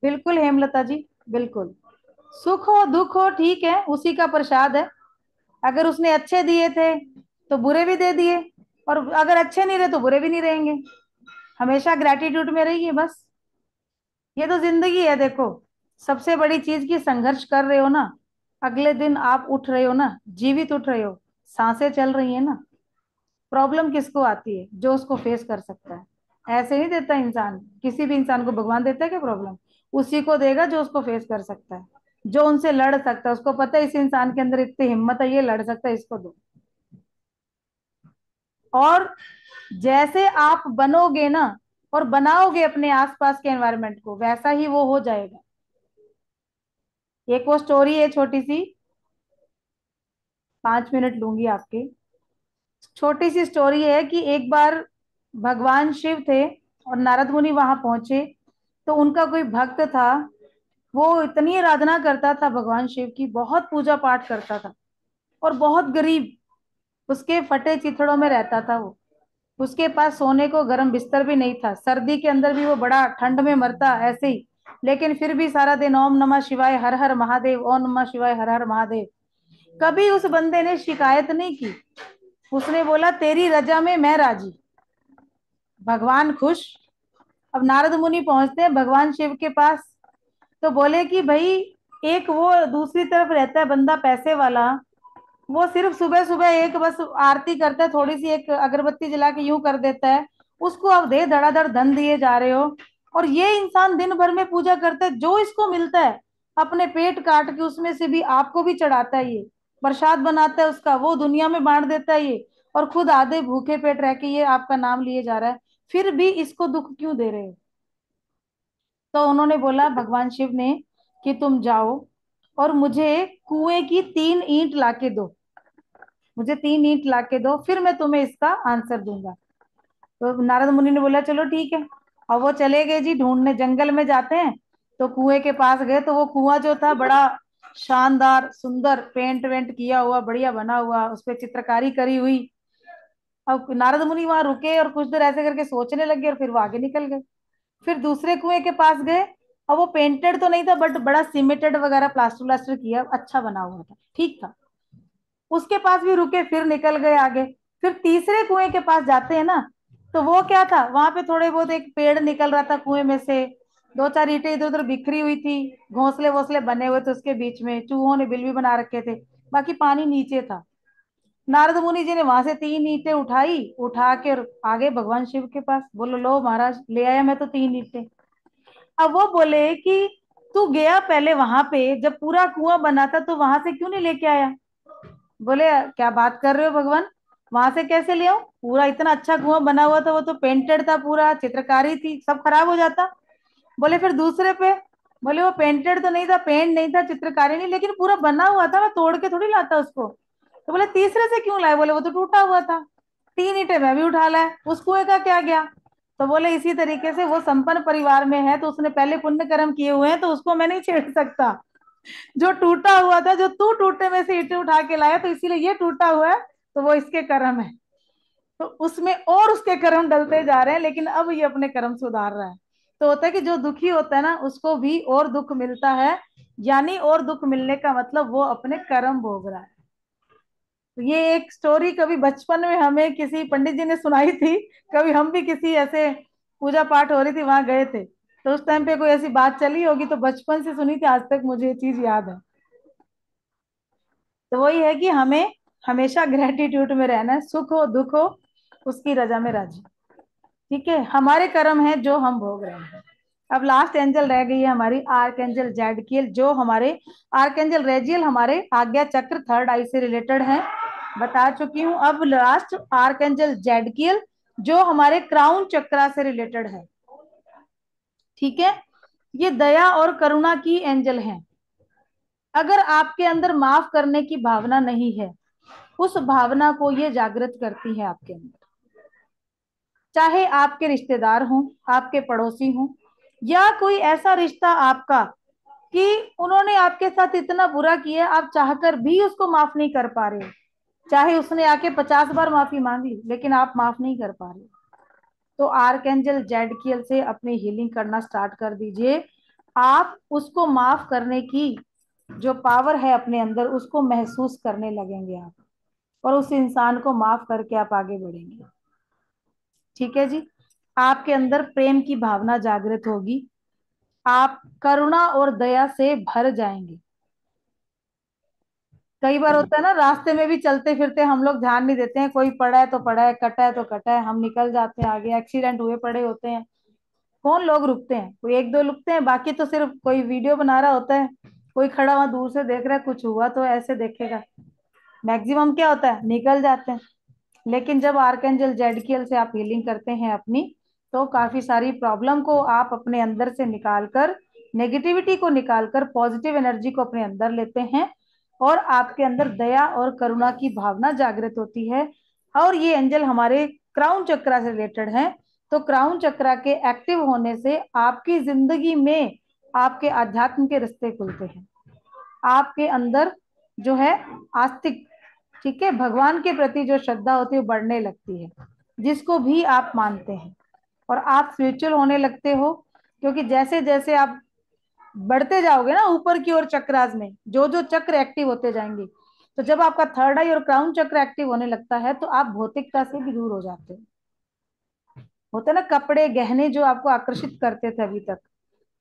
बिल्कुल हेमलता जी, बिल्कुल, सुख हो दुख हो ठीक है, उसी का प्रसाद है, अगर उसने अच्छे दिए थे तो बुरे भी दे दिए, और अगर अच्छे नहीं रहे तो बुरे भी नहीं रहेंगे, हमेशा ग्रेटिट्यूड में रहिए बस। ये तो जिंदगी है देखो, सबसे बड़ी चीज की संघर्ष कर रहे हो ना, अगले दिन आप उठ रहे हो ना, जीवित उठ रहे हो, सांसें चल रही है ना। प्रॉब्लम किसको आती है, जो उसको फेस कर सकता है, ऐसे नहीं देता इंसान, किसी भी इंसान को भगवान देता है क्या प्रॉब्लम, उसी को देगा जो उसको फेस कर सकता है, जो उनसे लड़ सकता है, उसको पता है इस इंसान के अंदर इतनी हिम्मत है, ये लड़ सकता है, इसको दो। और जैसे आप बनोगे ना और बनाओगे अपने आसपास के एनवायरनमेंट को, वैसा ही वो हो जाएगा। एक वो स्टोरी है छोटी सी, 5 मिनट लूंगी आपके, छोटी सी स्टोरी है कि एक बार भगवान शिव थे और नारद मुनि वहां पहुंचे, तो उनका कोई भक्त था, वो इतनी आराधना करता था भगवान शिव की, बहुत पूजा पाठ करता था, और बहुत गरीब, उसके फटे चिथड़ों में रहता था वो, उसके पास सोने को गर्म बिस्तर भी नहीं था, सर्दी के अंदर भी वो बड़ा ठंड में मरता ऐसे ही, लेकिन फिर भी सारा दिन ओम नमः शिवाय हर हर महादेव, ओम नमः शिवाय हर हर महादेव। कभी उस बंदे ने शिकायत नहीं की, उसने बोला तेरी रजा में मैं राजी, भगवान खुश। अब नारद मुनि पहुंचते हैं भगवान शिव के पास, तो बोले कि भाई, एक वो दूसरी तरफ रहता है बंदा पैसे वाला, वो सिर्फ सुबह सुबह एक बस आरती करता है, थोड़ी सी एक अगरबत्ती जला के यूं कर देता है, उसको अब दे धड़ाधड़ धन दिए जा रहे हो। और ये इंसान दिन भर में पूजा करता है, जो इसको मिलता है अपने पेट काट के उसमें से भी आपको भी चढ़ाता है, ये प्रसाद बनाता है उसका, वो दुनिया में बांट देता है ये, और खुद आधे भूखे पेट रह के ये आपका नाम लिए जा रहा है, फिर भी इसको दुख क्यों दे रहे हो। तो उन्होंने बोला भगवान शिव ने कि तुम जाओ और मुझे कुएं की 3 ईंट लाके दो, मुझे 3 ईंट ला के दो, फिर मैं तुम्हें इसका आंसर दूंगा। तो नारद मुनि ने बोला चलो ठीक है। और वो चले गए जी ढूंढने, जंगल में जाते हैं, तो कुएं के पास गए, तो वो कुआं जो था बड़ा शानदार सुंदर पेंट वेंट किया हुआ, बढ़िया बना हुआ, उस पर चित्रकारी करी हुई। अब नारद मुनि वहां रुके और कुछ देर ऐसे करके सोचने लगे और फिर वो आगे निकल गए। फिर दूसरे कुएं के पास गए, और वो पेंटेड तो नहीं था बट बड़ा सीमेंटेड वगैरह प्लास्टर व्लास्टर किया, अच्छा बना हुआ था, ठीक था। उसके पास भी रुके, फिर निकल गए आगे। फिर तीसरे कुएं के पास जाते हैं ना, तो वो क्या था, वहां पे थोड़े बहुत एक पेड़ निकल रहा था कुएं में से, दो चार ईंटें इधर उधर बिखरी हुई थी, घोंसले वोंसले बने हुए थे उसके बीच में, चूहों ने बिल भी बना रखे थे, बाकी पानी नीचे था। नारद मुनि जी ने वहां से 3 ईंटें उठाई, उठा के आगे भगवान शिव के पास, बोलो लो महाराज ले आया मैं तो 3 ईंटें। अब वो बोले कि तू गया पहले वहां पे जब पूरा कुआं बना था, तो वहां से क्यों नहीं लेके आया? बोले क्या बात कर रहे हो भगवान, वहां से कैसे ले आऊं, पूरा इतना अच्छा कुआं बना हुआ था, वो तो पेंटेड था, पूरा चित्रकारी थी, सब खराब हो जाता। बोले फिर दूसरे पे, बोले वो पेंटेड तो नहीं था, पेंट नहीं था, चित्रकारी नहीं, लेकिन पूरा बना हुआ था, मैं तोड़ के थोड़ी लाता उसको। तो बोले तीसरे से क्यों लाए? बोले वो तो टूटा हुआ था। 3 ईंटें मैं भी उठा लाया, उस कुएं का क्या गया? तो बोले इसी तरीके से वो संपन्न परिवार में है, तो उसने पहले पुण्य कर्म किए हुए हैं, तो उसको मैं नहीं छेड़ सकता। जो टूटा हुआ था, जो तू टूटे में से ईंटें उठा के लाया, तो इसीलिए ये टूटा हुआ है, तो वो इसके कर्म है। तो उसमें और उसके कर्म डलते जा रहे हैं, लेकिन अब ये अपने कर्म सुधार रहा है। तो होता है कि जो दुखी होता है ना, उसको भी और दुख मिलता है, यानी और दुख मिलने का मतलब वो अपने कर्म भोग रहा है। तो ये एक स्टोरी कभी बचपन में हमें किसी पंडित जी ने सुनाई थी, कभी हम भी किसी ऐसे पूजा पाठ हो रही थी वहां गए थे, तो उस टाइम पे कोई ऐसी बात चली होगी, तो बचपन से सुनी थी, आज तक मुझे ये चीज याद है। तो वही है कि हमें हमेशा ग्रेटिट्यूड में रहना है, सुख हो दुख हो उसकी रजा में राजी। ठीक है, हमारे कर्म है जो हम भोग रहे हैं। अब लास्ट एंजल रह गई है हमारी आर्क एंजल जैडकियल, जो हमारे आर्क एंजल रेजियल हमारे आज्ञा चक्र थर्ड आई से रिलेटेड है, बता चुकी हूँ। अब लास्ट आर्क एंजल जैडकियल, जो हमारे क्राउन चक्रा से रिलेटेड है। ठीक है, ये दया और करुणा की एंजल है। अगर आपके अंदर माफ करने की भावना नहीं है, उस भावना को ये जागृत करती है आपके अंदर। चाहे आपके रिश्तेदार हों, आपके पड़ोसी हों, या कोई ऐसा रिश्ता आपका कि उन्होंने आपके साथ इतना बुरा किया, आप चाहकर भी उसको माफ नहीं कर पा रहे हो, चाहे उसने आके 50 बार माफी मांग ली, लेकिन आप माफ नहीं कर पा रहे, तो आर्कएंजल जैडकियल से अपनी हीलिंग करना स्टार्ट कर दीजिए। आप उसको माफ करने की जो पावर है अपने अंदर, उसको महसूस करने लगेंगे आप, और उस इंसान को माफ करके आप आगे बढ़ेंगे। ठीक है जी, आपके अंदर प्रेम की भावना जागृत होगी, आप करुणा और दया से भर जाएंगे। कई बार होता है ना, रास्ते में भी चलते फिरते हम लोग ध्यान नहीं देते हैं, कोई पड़ा है तो पड़ा है, कटा है तो कटा है, हम निकल जाते हैं आगे, एक्सीडेंट हुए पड़े होते हैं, कौन लोग रुकते हैं? कोई एक दो रुकते हैं, बाकी तो सिर्फ कोई वीडियो बना रहा होता है, कोई खड़ा वहां दूर से देख रहा है, कुछ हुआ तो ऐसे देखेगा, मैक्सिमम क्या होता है, निकल जाते हैं। लेकिन जब आर्कएंजल जेडकियल से आप हीलिंग करते हैं अपनी, तो काफी सारी प्रॉब्लम को आप अपने अंदर से निकालकर, नेगेटिविटी को निकालकर पॉजिटिव एनर्जी को अपने अंदर लेते हैं, और आपके अंदर दया और करुणा की भावना जागृत होती है। और ये एंजल हमारे क्राउन चक्रा से रिलेटेड है, तो क्राउन चक्रा के एक्टिव होने से आपकी जिंदगी में आपके आध्यात्म के रास्ते खुलते हैं, आपके अंदर जो है आस्तिक, ठीक है, भगवान के प्रति जो श्रद्धा होती है वो बढ़ने लगती है, जिसको भी आप मानते हैं, और आप स्पिरिचुअल होने लगते हो। क्योंकि जैसे जैसे आप बढ़ते जाओगे ना ऊपर की ओर चक्रास में, जो जो चक्र एक्टिव होते जाएंगे, तो जब आपका थर्ड आई और क्राउन चक्र एक्टिव होने लगता है, तो आप भौतिकता से भी दूर हो जाते हो। होते ना कपड़े गहने जो आपको आकर्षित करते थे अभी तक,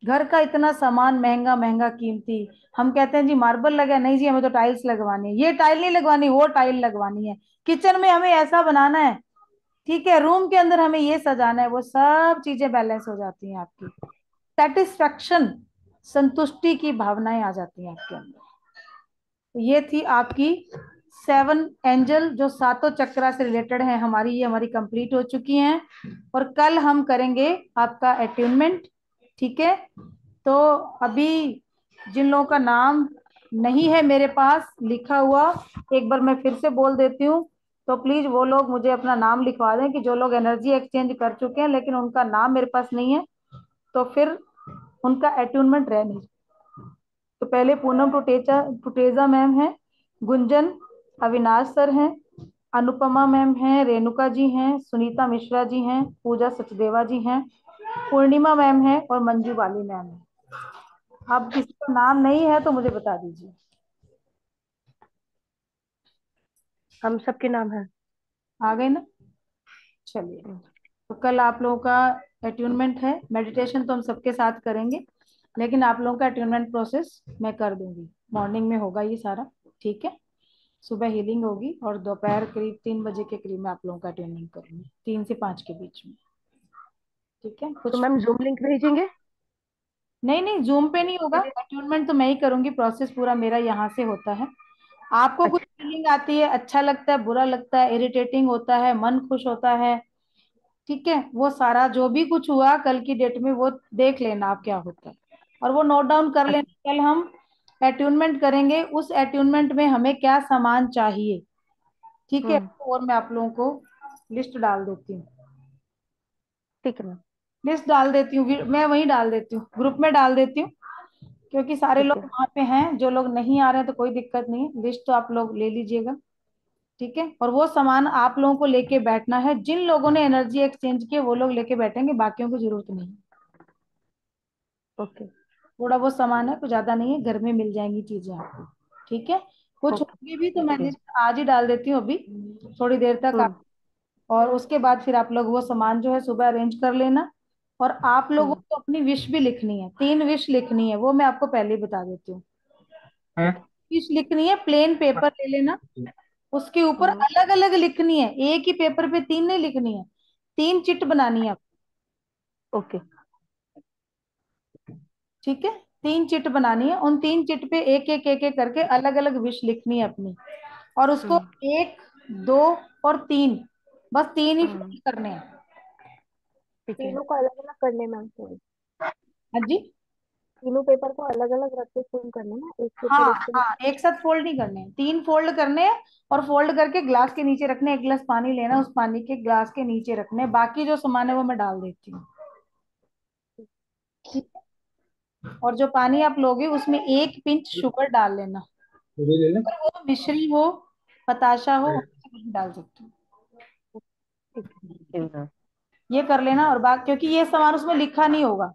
घर का इतना सामान महंगा महंगा कीमती, हम कहते हैं जी मार्बल लगा, नहीं जी हमें तो टाइल्स लगवानी है, ये टाइल नहीं लगवानी वो टाइल लगवानी है, किचन में हमें ऐसा बनाना है, ठीक है, रूम के अंदर हमें ये सजाना है, वो सब चीजें बैलेंस हो जाती हैं आपकी, सेटिस्फैक्शन, संतुष्टि की भावनाएं आ जाती हैं आपके अंदर। तो ये थी आपकी 7 एंजल जो सातों चक्रा से रिलेटेड है हमारी, ये हमारी कंप्लीट हो चुकी हैं, और कल हम करेंगे आपका अट्यूनमेंट। ठीक है, तो अभी जिन लोगों का नाम नहीं है मेरे पास लिखा हुआ, एक बार मैं फिर से बोल देती हूँ, तो प्लीज वो लोग मुझे अपना नाम लिखवा दें, कि जो लोग एनर्जी एक्सचेंज कर चुके हैं लेकिन उनका नाम मेरे पास नहीं है, तो फिर उनका अट्यूनमेंट रह नहीं। तो पहले पूनम टुटेजा मैम है, गुंजन अविनाश सर हैं, अनुपमा मैम हैं, रेणुका जी हैं, सुनीता मिश्रा जी हैं, पूजा सचदेवा जी हैं, पूर्णिमा मैम है और मंजू बाली मैम है। अब किसी का नाम नहीं है तो मुझे बता दीजिए। हम सबके नाम है। आ गए ना? चलिए, तो कल आप लोगों का अट्यूनमेंट है। मेडिटेशन तो हम सबके साथ करेंगे, लेकिन आप लोगों का अट्यूनमेंट प्रोसेस मैं कर दूंगी। मॉर्निंग में होगा ये सारा, ठीक है? सुबह हीलिंग होगी और दोपहर करीब 3 बजे के करीब मैं आप लोगों का अटेंडमेंट करूंगी, 3 से 5 के बीच में। ठीक है? तो कुछ मैम जूम लिंक भेजेंगे? नहीं नहीं, जूम पे नहीं होगा। अटेंडमेंट तो मैं ही करूंगी, प्रोसेस पूरा मेरा यहाँ से होता है। आपको कुछ अच्छा। फीलिंग आती है, अच्छा लगता है, बुरा लगता है, इरिटेटिंग होता है, मन खुश होता है, ठीक है, वो सारा जो भी कुछ हुआ कल की डेट में वो देख लेना आप क्या होता है, और वो नोट डाउन कर अच्छा। लेना। कल हम अट्यूनमेंट करेंगे, उस अट्यूनमेंट में हमें क्या सामान चाहिए, ठीक है? हम्म। और मैं आप लोगों को लिस्ट डाल देती हूँ। ठीक है मैम। लिस्ट डाल देती हूँ, मैं वहीं डाल देती हूँ, ग्रुप में डाल देती हूँ, क्योंकि सारे ठीक लोग है। वहां पे हैं। जो लोग नहीं आ रहे हैं तो कोई दिक्कत नहीं है, लिस्ट तो आप लोग ले लीजिएगा, ठीक है? और वो सामान आप लोगों को लेके बैठना है। जिन लोगों ने एनर्जी एक्सचेंज किए वो लोग लेके बैठेंगे, बाकियों की जरूरत नहीं। ओके। थोड़ा बहुत सामान है, कुछ ज्यादा नहीं है, घर में मिल जाएंगी चीजें आपको, ठीक है? कुछ ओके। होगी भी तो मैं ओके। लिस्ट आज ही डाल देती हूँ, अभी थोड़ी देर तक हम्म। और उसके बाद फिर आप लोग वो सामान जो है सुबह अरेंज कर लेना। और आप लोगों हम्म। को अपनी विश भी लिखनी है, 3 विश लिखनी है, वो मैं आपको पहले ही बता देती हूँ। विश लिखनी है, प्लेन पेपर ले लेना, उसके ऊपर हम्म। अलग अलग लिखनी है, एक ही पेपर पे 3 नहीं लिखनी है, 3 चिट बनानी है, ओके। ठीक है? 3 चिट बनानी है, उन 3 चिट पे एक एक करके अलग अलग विश लिखनी है अपनी, और उसको हम्म। 1, 2 और 3, बस 3 ही हम्म। फिल करने हैं। ठीक है। तीनों को अलग अलग करने मैम सॉरी। हाँ जी। तीनों पेपर को अलग अलग रख के फुल करने ना, एक पेपर हाँ एक पे हाँ, एक साथ फोल्ड नहीं करने हैं, 3 फोल्ड करने हैं, और फोल्ड करके ग्लास के नीचे रखने हैं। 1 गिलास पानी लेना, उस पानी के ग्लास के नीचे रखने हैं। बाकी जो सामान है वो मैं डाल देती हूँ, ठीक है? और जो पानी आप लोगे उसमें 1 पिंच शुगर डाल लेना, अगर वो मिश्री हो, बताशा हो, उससे कुछ भी डाल सकते हो। ठीक है मैम। ये कर लेना। और बाकी क्योंकि ये सामान उसमें लिखा नहीं होगा,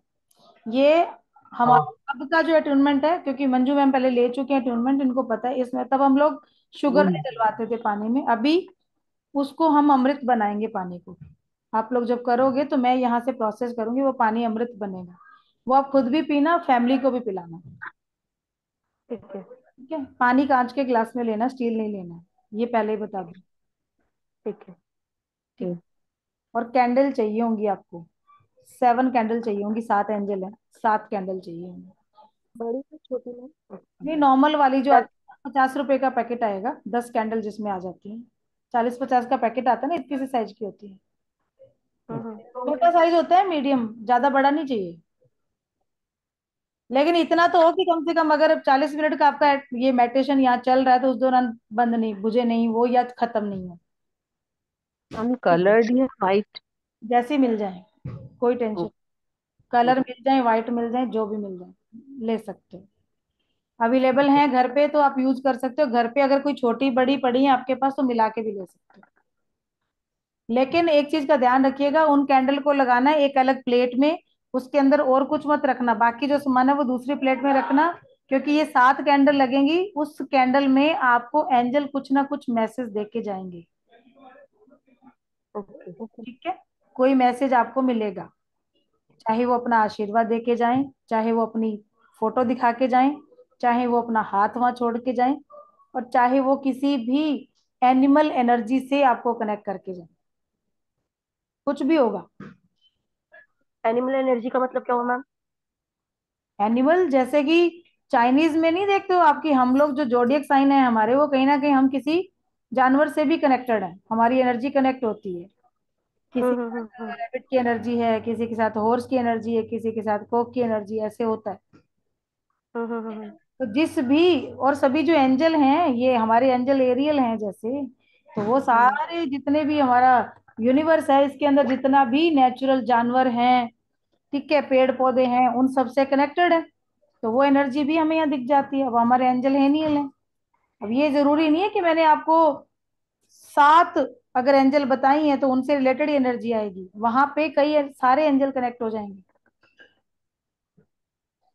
ये हमारा अब का जो अटूनमेंट है, क्योंकि मंजू मैम पहले ले चुके हैं अटूनमेंट, इनको पता है। इसमें तब हम लोग शुगर नहीं डलवाते थे पानी में, अभी उसको हम अमृत बनाएंगे पानी को। आप लोग जब करोगे तो मैं यहाँ से प्रोसेस करूंगी, वो पानी अमृत बनेगा, वो आप खुद भी पीना, फैमिली को भी पिलाना, ठीक है। ठीक है? पानी कांच के गिलास में लेना, स्टील नहीं लेना, ये पहले ही बता दूं, ठीक है। ठीक? और कैंडल चाहिए होंगी आपको, 7 कैंडल चाहिए होंगी, 7 एंजल है, 7 कैंडल चाहिए होंगी। बड़ी से छोटी मैम। नहीं, नॉर्मल वाली जो क्या? आती है, 50 रुपए का पैकेट आएगा, 10 कैंडल जिसमें आ जाती है। 40-50 का पैकेट आता है ना, इतनी सी साइज की होती है। हम्म। छोटा साइज होता है, मीडियम, ज्यादा बड़ा नहीं चाहिए। लेकिन इतना तो हो कि कम से कम अगर 40 मिनट का आपका ये मेडिटेशन यहाँ चल रहा है तो उस दौरान बंद नहीं, बुझे नहीं वो, या खत्म नहीं हो। हम कलर्ड या वाइट? जैसे मिल जाए, कोई टेंशन, कलर मिल जाए, व्हाइट मिल जाए, जो भी मिल जाए ले सकते हो। अवेलेबल है घर पे तो आप यूज कर सकते हो। घर पे अगर कोई छोटी बड़ी पड़ी है आपके पास तो मिला के भी ले सकते हो। लेकिन एक चीज का ध्यान रखिएगा, उन कैंडल को लगाना है एक अलग प्लेट में, उसके अंदर और कुछ मत रखना, बाकी जो सामान है वो दूसरी प्लेट में रखना। क्योंकि ये 7 कैंडल लगेंगी, उस कैंडल में आपको एंजल कुछ ना कुछ मैसेज दे के जाएंगे, ओके। ठीक है? कोई मैसेज आपको मिलेगा, चाहे वो अपना आशीर्वाद दे के जाएं, चाहे वो अपनी फोटो दिखा के जाएं, चाहे वो अपना हाथ वहां छोड़ के जाएं, और चाहे वो किसी भी एनिमल एनर्जी से आपको कनेक्ट करके जाएं, कुछ भी होगा। एनिमल एनर्जी का मतलब क्या हुआ मैम? एनिमल जैसे कि चाइनीज में नहीं देखते हो आपकी, हम लोग जो जोडियक साइन है हमारे, वो कहीं ना कहीं हम किसी जानवर से भी कनेक्टेड है, हमारी एनर्जी कनेक्ट होती है। किसी के साथ हम्म। रैबिट की एनर्जी है, किसी के साथ हॉर्स की एनर्जी है, किसी के साथ कोक की एनर्जी, ऐसे होता है। हम्म। तो जिस भी और सभी जो एंजल हैं, ये हमारे एंजल एरियल हैं जैसे, तो वो हम्म। सारे जितने भी हमारा यूनिवर्स है, इसके अंदर जितना भी नेचुरल जानवर हैं, ठीक है, पेड़ पौधे हैं, उन सबसे कनेक्टेड है। तो वो एनर्जी भी हमें यहाँ दिख जाती है। अब हमारे एंजल एनियल है। अब ये जरूरी नहीं है कि मैंने आपको 7 अगर एंजल बताई है तो उनसे रिलेटेड ही एनर्जी आएगी, वहां पे कई सारे एंजल कनेक्ट हो जाएंगे,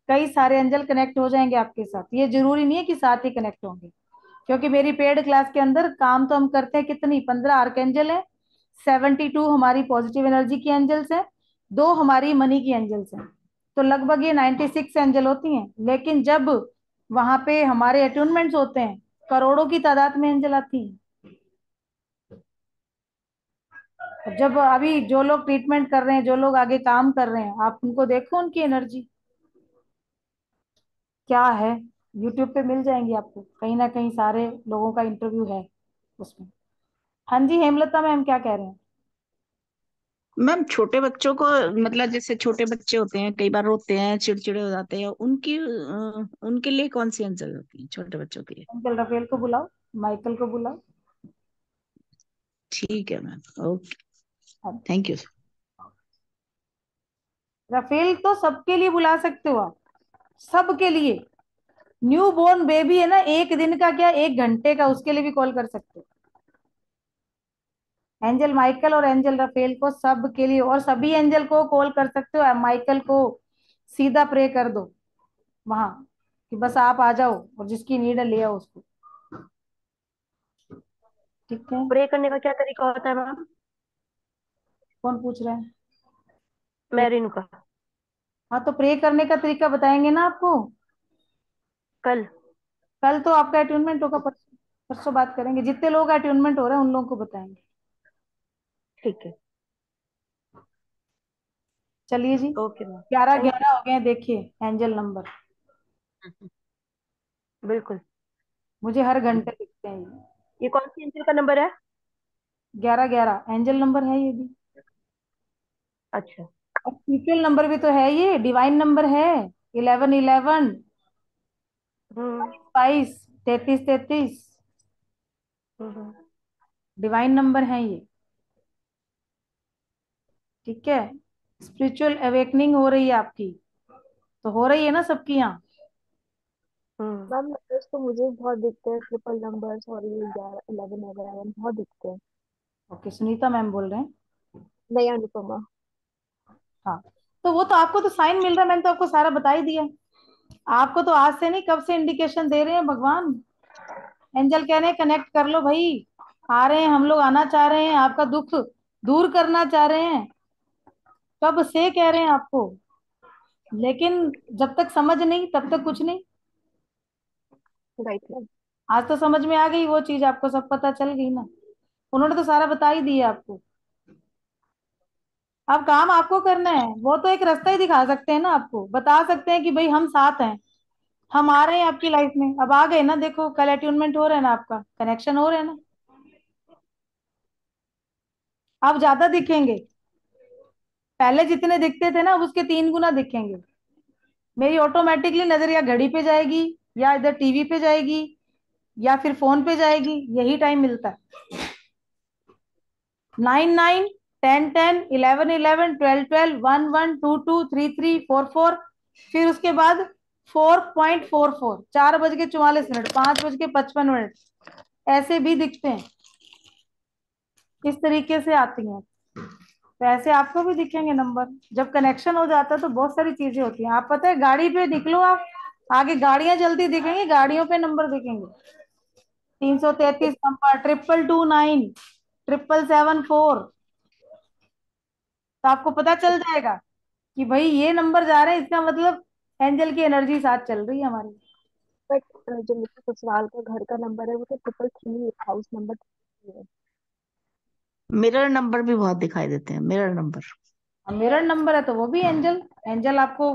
कई सारे एंजल कनेक्ट हो जाएंगे आपके साथ। ये जरूरी नहीं है कि साथ ही कनेक्ट होंगे, क्योंकि मेरी पेड क्लास के अंदर काम तो हम करते हैं कितनी, 15 आर्क एंजल है, 72 हमारी पॉजिटिव एनर्जी की एंजल्स हैं, 2 हमारी मनी की एंजल्स हैं, तो लगभग ये 96 एंजल होती हैं। लेकिन जब वहां पे हमारे अट्यूनमेंट्स होते हैं, करोड़ों की तादाद में एंजल आती हैं। जब अभी जो लोग ट्रीटमेंट कर रहे हैं, जो लोग आगे काम कर रहे हैं, आप उनको देखो, उनकी एनर्जी क्या है, यूट्यूब पे मिल जाएंगी आपको, कहीं ना कहीं सारे लोगों का इंटरव्यू है उसमें। हाँ जी हेमलता मैम, क्या कह रहे हैं? मैम छोटे बच्चों को, मतलब जैसे छोटे बच्चे होते हैं कई बार रोते हैं चिड़चिड़े हो जाते हैं, उनकी उनके लिए कौन सी अंजल होती है छोटे बच्चों के लिए? अंकल रफेल को बुलाओ, माइकल को बुलाओ। ठीक है मैम, ओके, हाँ, थैंक यू। रफेल तो सबके लिए बुला सकते हो आप, सबके लिए। न्यू बोर्न बेबी है ना, 1 दिन का क्या 1 घंटे का, उसके लिए भी कॉल कर सकते हो। एंजल माइकल और एंजल रफेल को सबके लिए, और सभी एंजल को कॉल कर सकते हो। माइकल को सीधा प्रे कर दो वहां, कि बस आप आ जाओ और जिसकी नीड है ले आओ उसको। ठीक है। प्रे करने का क्या तरीका होता है मैम? कौन पूछ रहा है? मैं रेणुका। हाँ तो प्रे करने का तरीका बताएंगे ना आपको। कल। कल तो आपका अट्यूनमेंट होगा, परसों, परसों बात करेंगे, जितने लोग अट्यूनमेंट हो रहे हैं उन लोगों को बताएंगे। ठीक है। चलिए जी, ओके मैम। 11 थैंक 11 हो गए हैं, देखिए एंजल नंबर यू। बिल्कुल। मुझे हर घंटे दिखते हैं ये। ये कौन सी एंजल का नंबर है? 11 11 एंजल नंबर है ये भी, अच्छा। और स्पिरिचुअल नंबर भी तो है, ये डिवाइन नंबर है। 11 11, हम्म 22 33 33 हम्म। डिवाइन नंबर है ये। ठीक है। स्पिरिचुअल अवेकनिंग हो रही है आपकी, तो हो रही है ना सबकी यहाँ। हम्म। मैम नंबर्स तो मुझे बहुत दिखते हैं, ट्रिपल नंबर्स और ये 11 11 11 बहुत दिखते हैं। ओके, सुनीता मैम बोल रहे हैं। नहीं अनुपमा। हाँ, तो वो तो आपको तो साइन मिल रहा है, मैंने तो आपको सारा बता ही दिया। आपको तो आज से नहीं, कब से इंडिकेशन दे रहे हैं भगवान। एंजल कह रहे हैं कनेक्ट कर लो भाई, आ रहे हैं हम लोग, आना चाह रहे हैं, आपका दुख दूर करना चाह रहे हैं, कब से कह रहे हैं आपको। लेकिन जब तक समझ नहीं तब तक कुछ नहीं। Right ma'am. आज तो समझ में आ गई वो चीज, आपको सब पता चल गई ना, उन्होंने तो सारा बता ही दिया आपको। अब काम आपको करना है, वो तो एक रास्ता ही दिखा सकते हैं ना, आपको बता सकते हैं कि भाई हम साथ हैं, हम आ रहे हैं आपकी लाइफ में। अब आ गए ना, देखो कल अट्यूनमेंट हो रहा है ना, आपका कनेक्शन हो रहा है ना, अब ज्यादा दिखेंगे। पहले जितने दिखते थे ना, अब उसके 3 गुना दिखेंगे। मेरी ऑटोमेटिकली नजर या घड़ी पे जाएगी, या इधर टीवी पे जाएगी, या फिर फोन पे जाएगी, यही टाइम मिलता है। 9 9 10 10 11 11 12 12 1 1 2 2 3 3 4 4, फिर उसके बाद 4.44, 4 बज के 44 मिनट, 5 बज के 55 मिनट, ऐसे भी दिखते हैं। इस तरीके से आती हैं, तो ऐसे आपको भी दिखेंगे नंबर। जब कनेक्शन हो जाता है तो बहुत सारी चीजें होती हैं। आप पता है गाड़ी पे निकलो आप, आगे गाड़ियां चलती दिखेंगी, गाड़ियों पे नंबर दिखेंगे। 333 नंबर, 2229, 777 4, तो आपको पता चल जाएगा कि भाई ये नंबर जा रहे हैं, इसका मतलब एंजल की एनर्जी साथ चल रही है हमारी। बट जो मेरे ससुराल का घर का नंबर है वो तो 333 हाउस नंबर है। मिरर नंबर भी बहुत दिखाई देते हैं, मिरर नंबर। मिरर नंबर है तो वो भी एंजल, एंजल आपको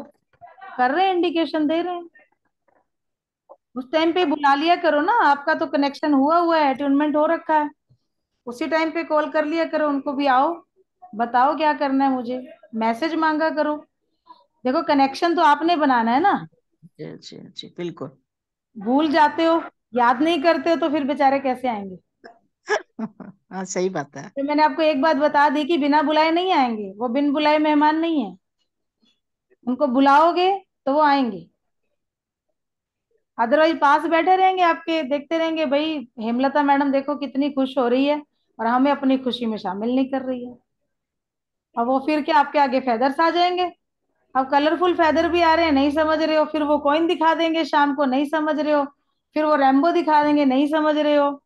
कर रहे हैं, इंडिकेशन दे रहे हैं। उस टाइम पे बुला लिया करो ना, आपका तो कनेक्शन हुआ हुआ है, अट्यूनमेंट हो रखा है, उसी टाइम पे कॉल कर लिया करो उनको भी, आओ बताओ क्या करना है मुझे, मैसेज मांगा करो। देखो कनेक्शन तो आपने बनाना है ना, जी जी जी बिल्कुल। भूल जाते हो, याद नहीं करते हो, तो फिर बेचारे कैसे आएंगे। हाँ सही बात है। तो मैंने आपको एक बात बता दी कि बिना बुलाए नहीं आएंगे, वो बिन बुलाए मेहमान नहीं है, उनको बुलाओगे तो वो आएंगे। अदरवाइज पास बैठे रहेंगे आपके, देखते रहेंगे भाई हेमलता मैडम देखो कितनी खुश हो रही है, और हमें अपनी खुशी में शामिल नहीं कर रही है। अब वो फिर क्या आपके आगे फेदर्स आ जाएंगे। अब कलरफुल फेदर भी आ रहे हैं, नहीं समझ रहे हो, फिर वो कॉइन दिखा देंगे शाम को, नहीं समझ रहे हो, फिर वो रैम्बो दिखा देंगे, नहीं समझ रहे हो,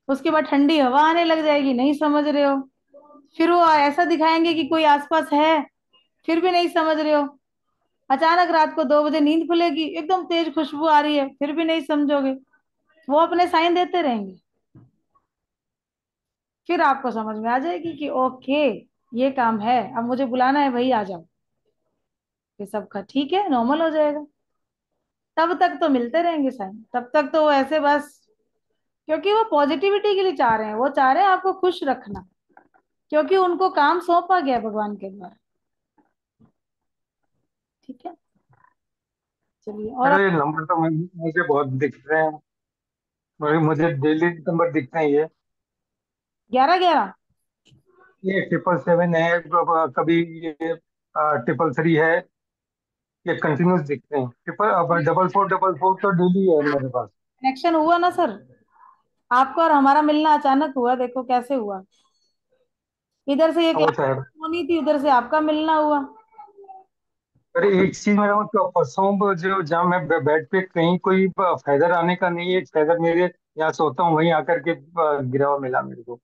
उसके बाद ठंडी हवा आने लग जाएगी, नहीं समझ रहे हो, फिर वो ऐसा दिखाएंगे कि कोई आसपास है, फिर भी नहीं समझ रहे हो, अचानक रात को 2 बजे नींद खुलेगी, एकदम तेज खुशबू आ रही है, फिर भी नहीं समझोगे। वो अपने साइन देते रहेंगे, फिर आपको समझ में आ जाएगी कि ओके ये काम है, अब मुझे बुलाना है, भाई आ जाओ, ये सबका ठीक है, नॉर्मल हो जाएगा। तब तक तो मिलते रहेंगे साइन, तब तक तो वो ऐसे बस, क्योंकि वो पॉजिटिविटी के लिए चाह रहे हैं, वो चाह रहे हैं आपको खुश रखना, क्योंकि उनको काम सौंपा गया भगवान के द्वारा। ठीक है, चलिए और अरे ये नंबर तो मुझे बहुत दिख रहे हैं, मुझे डेली नंबर दिखते हैं ये। 11 11। ये 777 है, कभी ये 333 है, ये कंटिन्यूस दिखते हैं। ट्रिपल अब 4444 तो डेली है मेरे पास। कनेक्शन हुआ ना सर, आपका और हमारा मिलना अचानक हुआ, देखो कैसे हुआ। इधर से ये वो क्लास तो है। होनी थी, उधर से आपका मिलना हुआ। अरे एक चीज मेरा मतलब परसों जो जहाँ मैं बेड पे कहीं कोई फेदर आने का नहीं है, एक फेदर मेरे यहाँ सोता हूँ वहीं आकर के गिरा हुआ मिला मेरे को,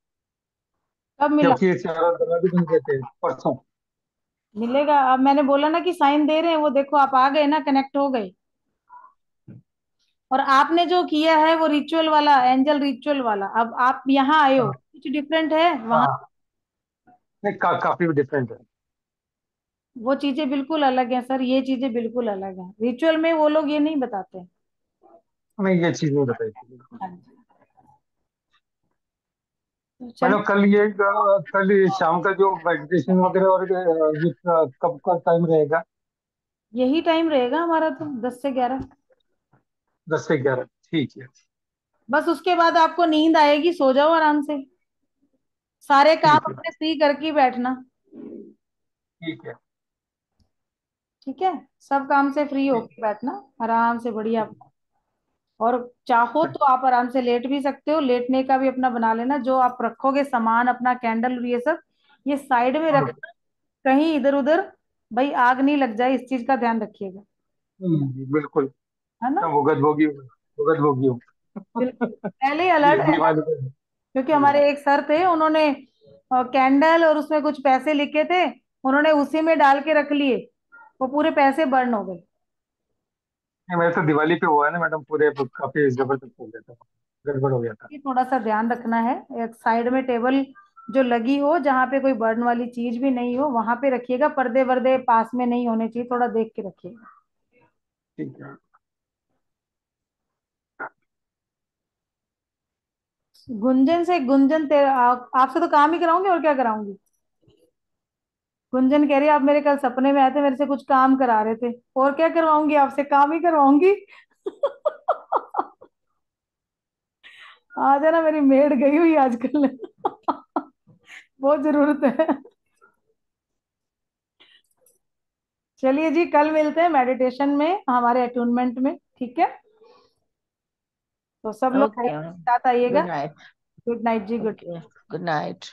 कब मिला? जबकि ये चारों दरवाजे बंद रहते थे परसों। मिलेगा, अब मैंने बोला ना कि साइन दे रहे हैं, वो देखो आप आ गए ना, कनेक्ट हो गए। और आपने जो किया है वो रिचुअल वाला, एंजल रिचुअल वाला, अब आप यहाँ आए हो, हाँ कुछ डिफरेंट है वहां। हाँ, नहीं काफी डिफरेंट है। वो चीजें बिल्कुल अलग है सर, ये चीजें बिल्कुल अलग है, रिचुअल में वो लोग ये नहीं बताते। मैं ये चीज नहीं बताई थी बिल्कुल। हाँ जी। तो मैडम चलिए, कल ये शाम का जो मेडिटेशन वगैरह और ये कब का टाइम रहेगा? यही टाइम रहेगा हमारा तो, 10 से 11। 10 से 11, ठीक है। बस उसके बाद आपको नींद आएगी, सो जाओ आराम से, सारे काम ठीक है। अपने फ्री करके ही बैठना। ठीक है। ठीक है, सब काम से फ्री ठीक। होके बैठना आराम से, बढ़िया। और चाहो तो आप आराम से लेट भी सकते हो, लेटने का भी अपना बना लेना, जो आप रखोगे सामान अपना, कैंडल और ये सब, ये साइड में रखना, कहीं इधर उधर भाई आग नहीं लग जाए, इस चीज का ध्यान रखिएगा। बिल्कुल। है ना? मैं भुगत भोगी हूँ। बिल्कुल पहले ही अलर्ट ये रहना, वाले क्योंकि हमारे एक सर थे, उन्होंने कैंडल और उसमें कुछ पैसे लिखे थे, उन्होंने उसी में डाल के रख लिए, वो पूरे पैसे बर्न हो गए। मेरे तो दिवाली पे हुआ है ना मैडम, पूरे काफी जबरदस्त हो गया था, गड़बड़ हो गया था। ये थोड़ा सा ध्यान रखना है, एक साइड में टेबल जो लगी हो, जहाँ पे कोई बर्न वाली चीज भी नहीं हो, वहां पे रखिएगा, पर्दे वर्दे पास में नहीं होने चाहिए, थोड़ा देख के रखिएगा। ठीक है। गुंजन से, गुंजन तेरा आपसे तो काम ही कराऊंगी, और क्या कराऊंगी। गुंजन कह रही है आप मेरे कल सपने में आए थे, मेरे से कुछ काम करा रहे थे, और क्या करवाऊंगी, आपसे काम ही करवाऊंगी। आ जाना, मेरी मेड गई हुई आजकल। बहुत जरूरत है। चलिए जी, कल मिलते हैं मेडिटेशन में, हमारे अटूनमेंट में, ठीक है? तो सब लोग ओके, साथ आइएगा। Good night. गुड नाइट जी, गुड। Okay, good night.